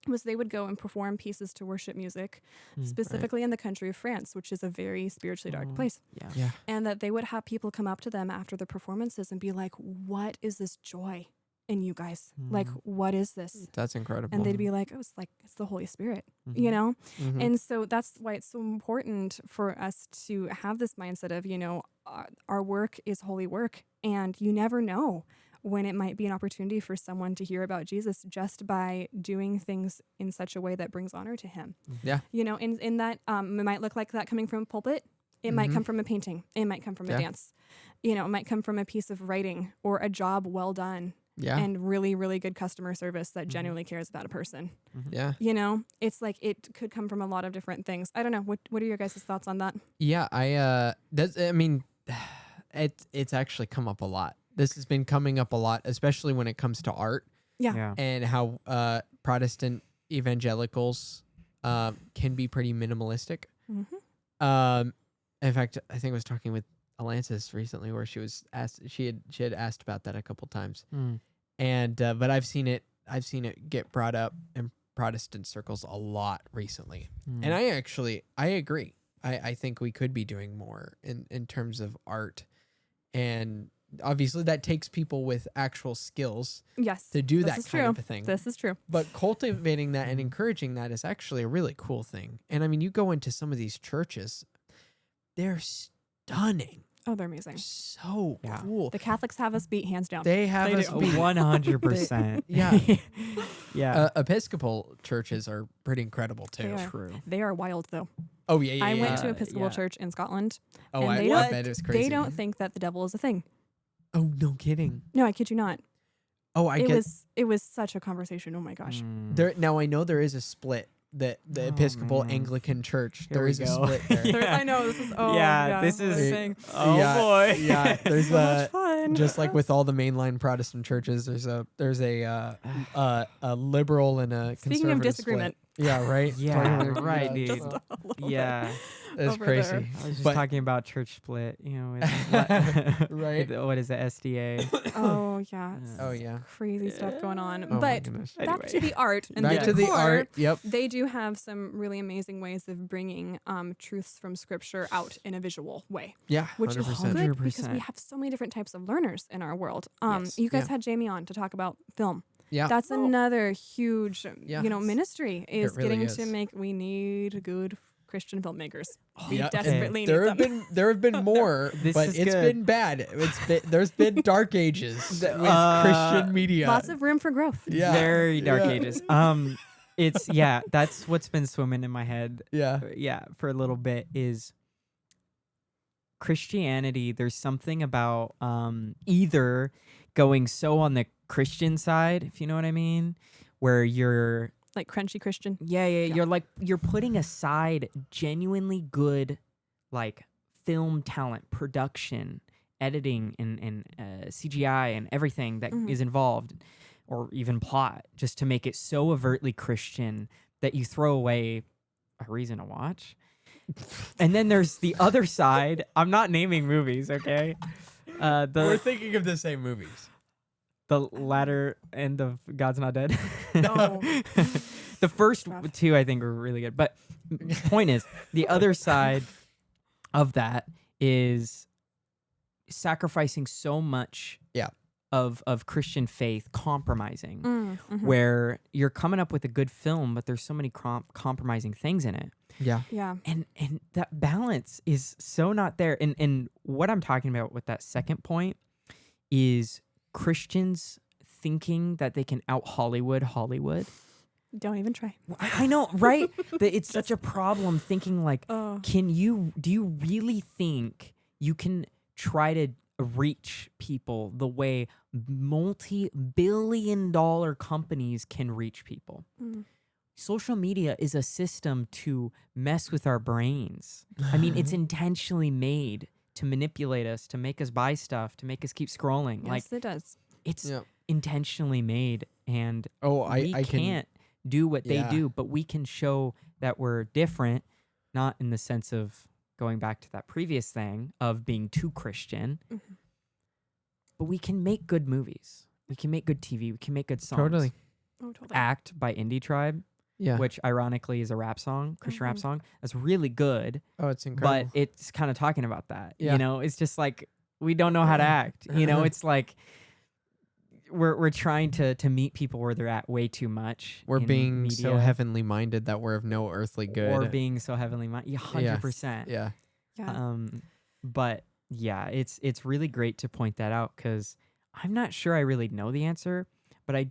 was they would go and perform pieces to worship music, specifically in the country of France, which is a very spiritually dark place. Yeah. Yeah. And that they would have people come up to them after the performances and be like, what is this joy in you guys? Like, what is this? That's incredible. And they'd be like, it's the Holy Spirit, Mhm. And so that's why it's so important for us to have this mindset of, our work is holy work. And you never know when it might be an opportunity for someone to hear about Jesus just by doing things in such a way that brings honor to him. Yeah. In that, it might look like that coming from a pulpit. It might come from a painting. It might come from a Yeah. dance. You know, it might come from a piece of writing or a job well done Yeah. and really, really good customer service that genuinely cares about a person. Yeah. You know, it's like it could come from a lot of different things. I don't know. What are your guys' thoughts on that? Yeah, I mean, it's actually come up a lot. This has been coming up a lot, especially when it comes to art Yeah. and how Protestant evangelicals can be pretty minimalistic. In fact, I think I was talking with Alances recently where she had asked about that a couple times. And but I've seen it get brought up in Protestant circles a lot recently. And I agree. I think we could be doing more in terms of art, and obviously that takes people with actual skills Yes. to do this that is kind true. of a thing. This is true. But cultivating that and encouraging that is actually a really cool thing. And I mean, you go into some of these churches, they're stunning. Oh, they're amazing. So Yeah. cool. The Catholics have us beat hands down. They have They us do. beat. 100%. Yeah. Yeah. Episcopal churches are pretty incredible too. They are. True. They are wild though. Oh yeah. I went to yeah. Episcopal Yeah. church in Scotland. Oh, and I they don't- bet it was crazy. They don't think that the devil is a thing. Oh, no kidding. No, I kid you not. Oh, I it get was such a conversation. Oh my gosh. there. Now I know there is a split. The Oh, Episcopal man. Anglican Church. Here there we is a go. split there. There's- I know this is. Oh Yeah, this what a is- thing. Oh Yeah, boy. Yeah, there's So much fun. just like with all the mainline Protestant churches, there's a liberal and a Speaking of conservative disagreement. split. Yeah, right. Yeah, Totally. right, Yeah, dude. Just a little bit. Yeah. That's over crazy. there. I was just But- talking about church split, you know, with Right. with, what is it, SDA? Oh yeah. it's Oh yeah. Crazy stuff going on. Oh my but goodness. back to Anyway. the art and Back the to the decor, art. Yep. They do have some really amazing ways of bringing truths from scripture out in a visual way, Yeah. which is 100%. good because we 100%. have so many different types of learners in our world. Yes. You guys Yeah. had Jamie on to talk about film. Yeah. That's another huge, Yeah. ministry is really getting is. to make. We need good Christian filmmakers. We Yeah, desperately there need them. there have been more, This but is it's good. been bad. There's been dark ages with Uh, Christian media. Lots of room for growth. yeah. Very dark Yeah. ages. It's that's what's been swimming in my head. Yeah. Yeah, for a little bit is Christianity. There's something about either going so on the Christian side, if you know what I mean, where you're Like crunchy Christian. yeah, you're putting aside genuinely good like film talent, production, editing, and CGI and everything that is involved, or even plot, just to make it so overtly Christian that you throw away a reason to watch. And then there's the other side. I'm not naming movies, okay? We're The thinking of the same movies. latter end of God's Not Dead. No. The first Rough. two I think were really good, but point is the other side of that is sacrificing so much Yeah. of Christian faith, compromising, Mm-hmm. where you're coming up with a good film, but there's so many compromising things in it. Yeah. Yeah. And that balance is so not there. And what I'm talking about with that second point is Christians thinking that they can out Hollywood. Don't even try. I know, right? That it's such a problem thinking like, Oh. do you really think you can try to reach people the way multi-billion-dollar companies can reach people? Mm. Social media is a system to mess with our brains. I mean, it's intentionally made to manipulate us, to make us buy stuff, to make us keep scrolling. Yes, Like, it does. it's Yeah. intentionally made, and Oh, we I can. can't do what they Yeah. do, but we can show that we're different, not in the sense of going back to that previous thing of being too Christian, Mhm. but we can make good movies. We can make good TV. We can make good songs. Totally. Oh, totally. Act by Indie Tribe, Yeah. which ironically is a rap song, Christian rap Mhm. song. That's really good, Oh, it's incredible. but it's kind of talking about that. Yeah. You know, it's just like we don't know how to act. You know, it's like we're trying to meet people where they're at way too much. We're in being so media, heavenly minded that we're of no earthly good. or being so heavenly minded. Yeah, 100%. yeah. Yeah. But yeah, it's really great to point that out because I'm not sure I really know the answer, but I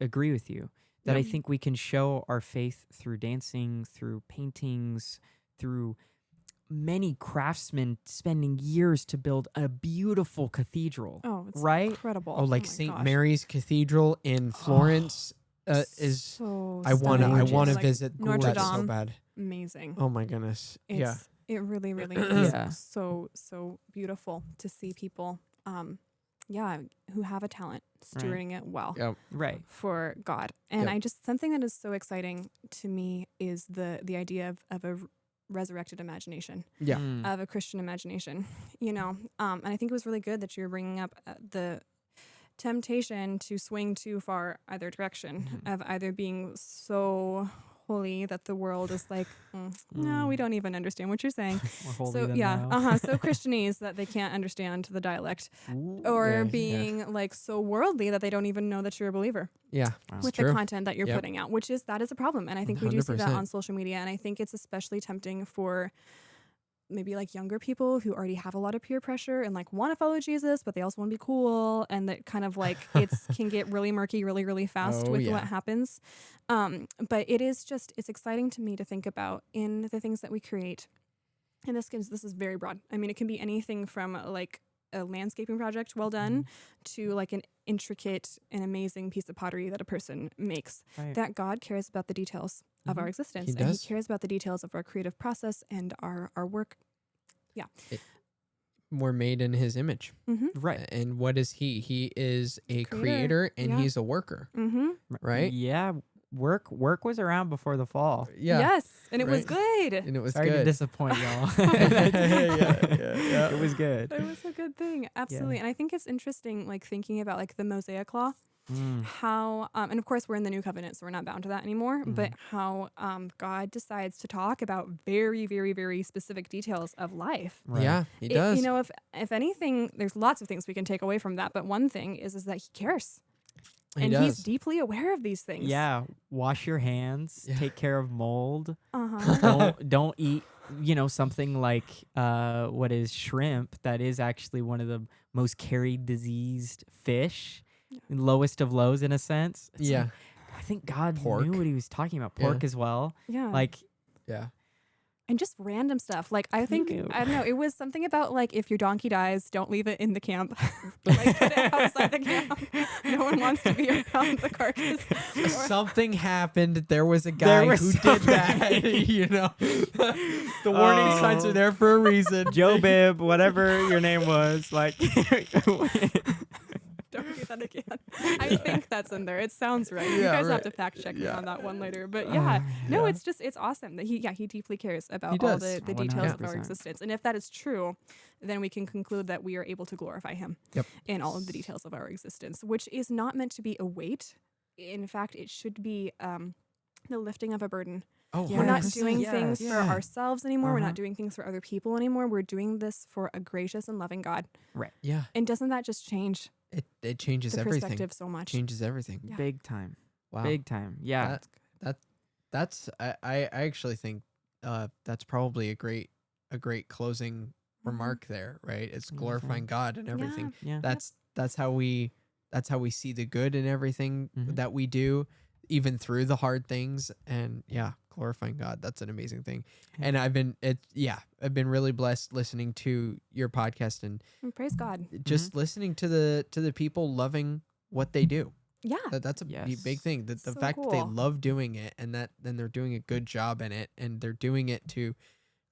agree with you that I Yeah. think we can show our faith through dancing, through paintings, through many craftsmen spending years to build a beautiful cathedral. Oh, it's right? incredible. Oh, like my St. gosh. Mary's Cathedral in Florence is. So I wanna stunning. Like visit Notre that so Dame. bad. Amazing. Oh my goodness. Yeah. It really, really is Yeah. so beautiful to see people, who have a talent stewarding it well Yep. Right. for God. And Yep. something that is so exciting to me is the idea of a resurrected imagination, Yeah. of a Christian imagination, and I think it was really good that you were bringing up the temptation to swing too far either direction, of either being so holy that the world is like, no, we don't even understand what you're saying. More holy So than yeah, thou. so Christianese that they can't understand the dialect, Ooh. or Yeah, yeah. being like so worldly that they don't even know that you're a believer Yeah. Wow. It's with true. the content that you're Yep. putting out, that is a problem. And I think we do see that 100%. on social media, and I think it's especially tempting for maybe like younger people who already have a lot of peer pressure and like want to follow Jesus, but they also want to be cool, and that kind of like can get really murky really, really fast Oh, with yeah. what happens. But it's exciting to me to think about in the things that we create. And this is very broad. I mean, it can be anything from like a landscaping project well done to like an intricate and amazing piece of pottery that a person makes. Right. That God cares about the details of our existence, He and does. He cares about the details of our creative process and our work. We're made in his image. Mm-hmm. Right. And what is he? He is a Creator. creator and Yeah. he's a worker, Mm-hmm. right? Yeah. Work was around before the fall. Yeah. Yes, and it was Right. good. And it was Sorry to good. disappoint y'all. Yeah. It was good. It was a good thing, absolutely. And I think it's interesting, like thinking about like the Mosaic Law, how, and of course we're in the New Covenant, so we're not bound to that anymore. But how God decides to talk about very, very, very specific details of life. Right. Yeah, he does. If anything, there's lots of things we can take away from that. But one thing is that He cares, He and does. He's deeply aware of these things. Yeah. Wash your hands. Yeah. Take care of mold. Uh-huh. Don't eat, something like what is shrimp that is actually one of the most carried diseased fish, lowest of lows in a sense. It's Yeah. like, I think God Pork. knew what He was talking about. Yeah. Pork as well. Yeah. Like, Yeah. And just random stuff. Like, I think, knew. I don't know, it was something about, like, if your donkey dies, don't leave it in the camp. Like, put it outside the camp. No one wants to be around the carcass. Something happened. There was a guy was who did something. that. The warning signs are there for a reason. Joe Bibb, whatever your name was, like, Don't do that again. I think that's in there. It sounds right. You Yeah, guys have right. to fact check me Yeah. on that one later. But yeah, no, yeah. it's awesome that he deeply cares about He all does. the details of our 100%. existence. And if that is true, then we can conclude that we are able to glorify Him Yep. in all of the details of our existence, which is not meant to be a weight. In fact, it should be the lifting of a burden. Oh, We're not 100%. doing things for Yeah. ourselves anymore. We're Uh-huh. not doing things for other people anymore. We're doing this for a gracious and loving God. Yeah. And doesn't that just change It changes the everything. perspective so much? Changes everything. Yeah. big time. Wow. Big time. Yeah. That's I actually think that's probably a great closing remark there, right? It's glorifying God and everything. yeah. That's how we see the good in everything Mhm. that we do, even through the hard things. And glorifying God, that's an amazing thing. And I've been really blessed listening to your podcast and And praise God. just listening to the people loving what they do. Yeah. That's a Yes. big thing. The So fact that they cool. love doing it and that then they're doing a good job in it and they're doing it to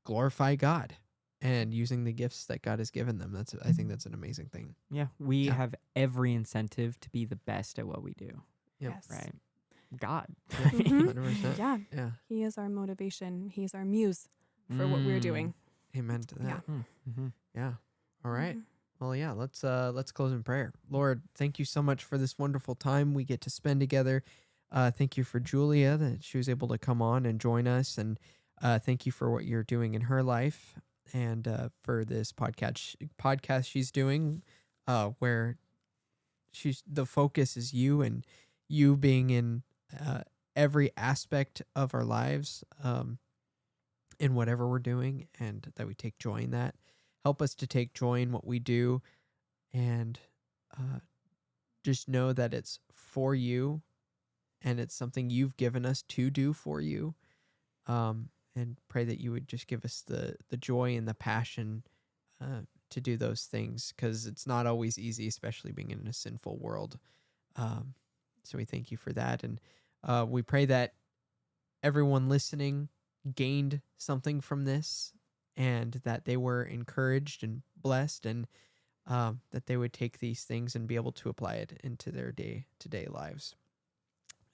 glorify God and using the gifts that God has given them. I think that's an amazing thing. Yeah. We Yeah. have every incentive to be the best at what we do. Yep. Yes. Right. God. Mhm. 100%. Yeah. Yeah. He is our motivation. He's our muse for what we're doing. Amen to that. Yeah. Mm-hmm. Yeah. All right. Mhm. Well, yeah, let's close in prayer. Lord, thank you so much for this wonderful time we get to spend together. Thank you for Julia that she was able to come on and join us, and thank you for what you're doing in her life, and for this podcast she's doing, where the focus is you and you being in every aspect of our lives, in whatever we're doing, and that we take joy in that. Help us to take joy in what we do, and just know that it's for you and it's something you've given us to do for you. and pray that you would just give us the joy and the passion to do those things, because it's not always easy, especially being in a sinful world. So we thank you for that. And we pray that everyone listening gained something from this, and that they were encouraged and blessed, and that they would take these things and be able to apply it into their day-to-day lives.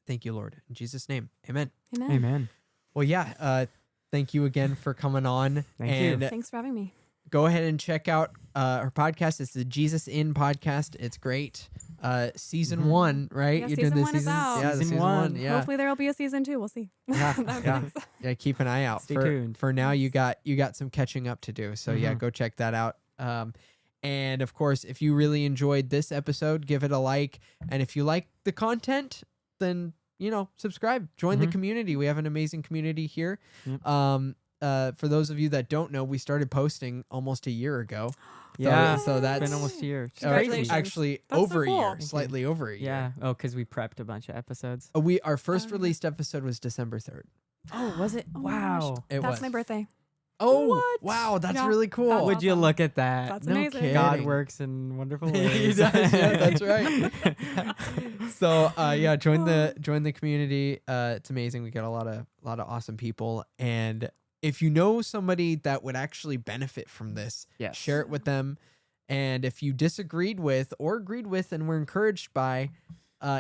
Thank you, Lord. In Jesus' name, amen. Amen. Amen. Well, yeah, thank you again for coming on. Thank you. Thanks for having me. Go ahead and check out our podcast. It's the Jesus In podcast. It's great. Season 1, right? Yeah, You're season doing the 1 is out. Yeah, the Season season one. 1. Yeah. Hopefully there will be a season 2. We'll see. Yeah, That would be yeah. nice. Yeah, keep an eye out. Stay tuned. For now, you got some catching up to do. So yeah, go check that out. And of course, if you really enjoyed this episode, give it a like. And if you like the content, then subscribe. Join the community. We have an amazing community here. Yep. For those of you that don't know, we started posting almost a year ago. Yeah. So that's Been almost a year. Congratulations. Actually That's so over a cool. year, Thank you. slightly over a year. Yeah. Oh, because we prepped a bunch of episodes. Our first released episode was December 3rd. Oh, was it? Oh my gosh. Wow. It That's was. my birthday. Oh, What? wow, that's Yeah, really cool. that's Would you awesome. look at that? That's No amazing. kidding. God works in wonderful He ways. does, yeah, that's right. So join the community. It's amazing. We got a lot of awesome people, and if you know somebody that would actually benefit from this, Yes. share it with them. And if you disagreed with or agreed with and were encouraged by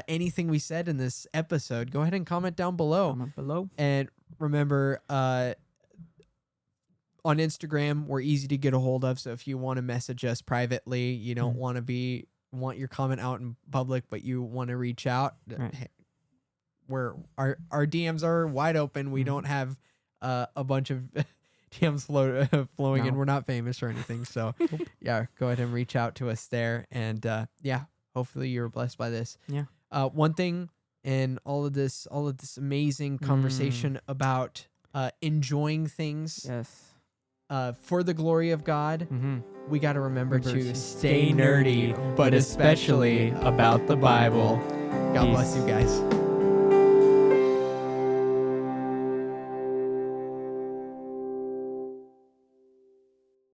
anything we said in this episode, go ahead and comment down below. Comment below. And remember, on Instagram, we're easy to get a hold of. So if you want to message us privately, you don't want your comment out in public, but you want to reach out, Right. where our DMs are wide open. We don't have a bunch of DMs flowing in. No. We're not famous or anything. So yeah, go ahead and reach out to us there. And hopefully you're blessed by this. Yeah. One thing in all of this amazing conversation about enjoying things Yes. for the glory of God, Mm-hmm. we got to remember to Remember to stay stay nerdy, nerdy, but especially about the Bible. God Peace. bless you guys.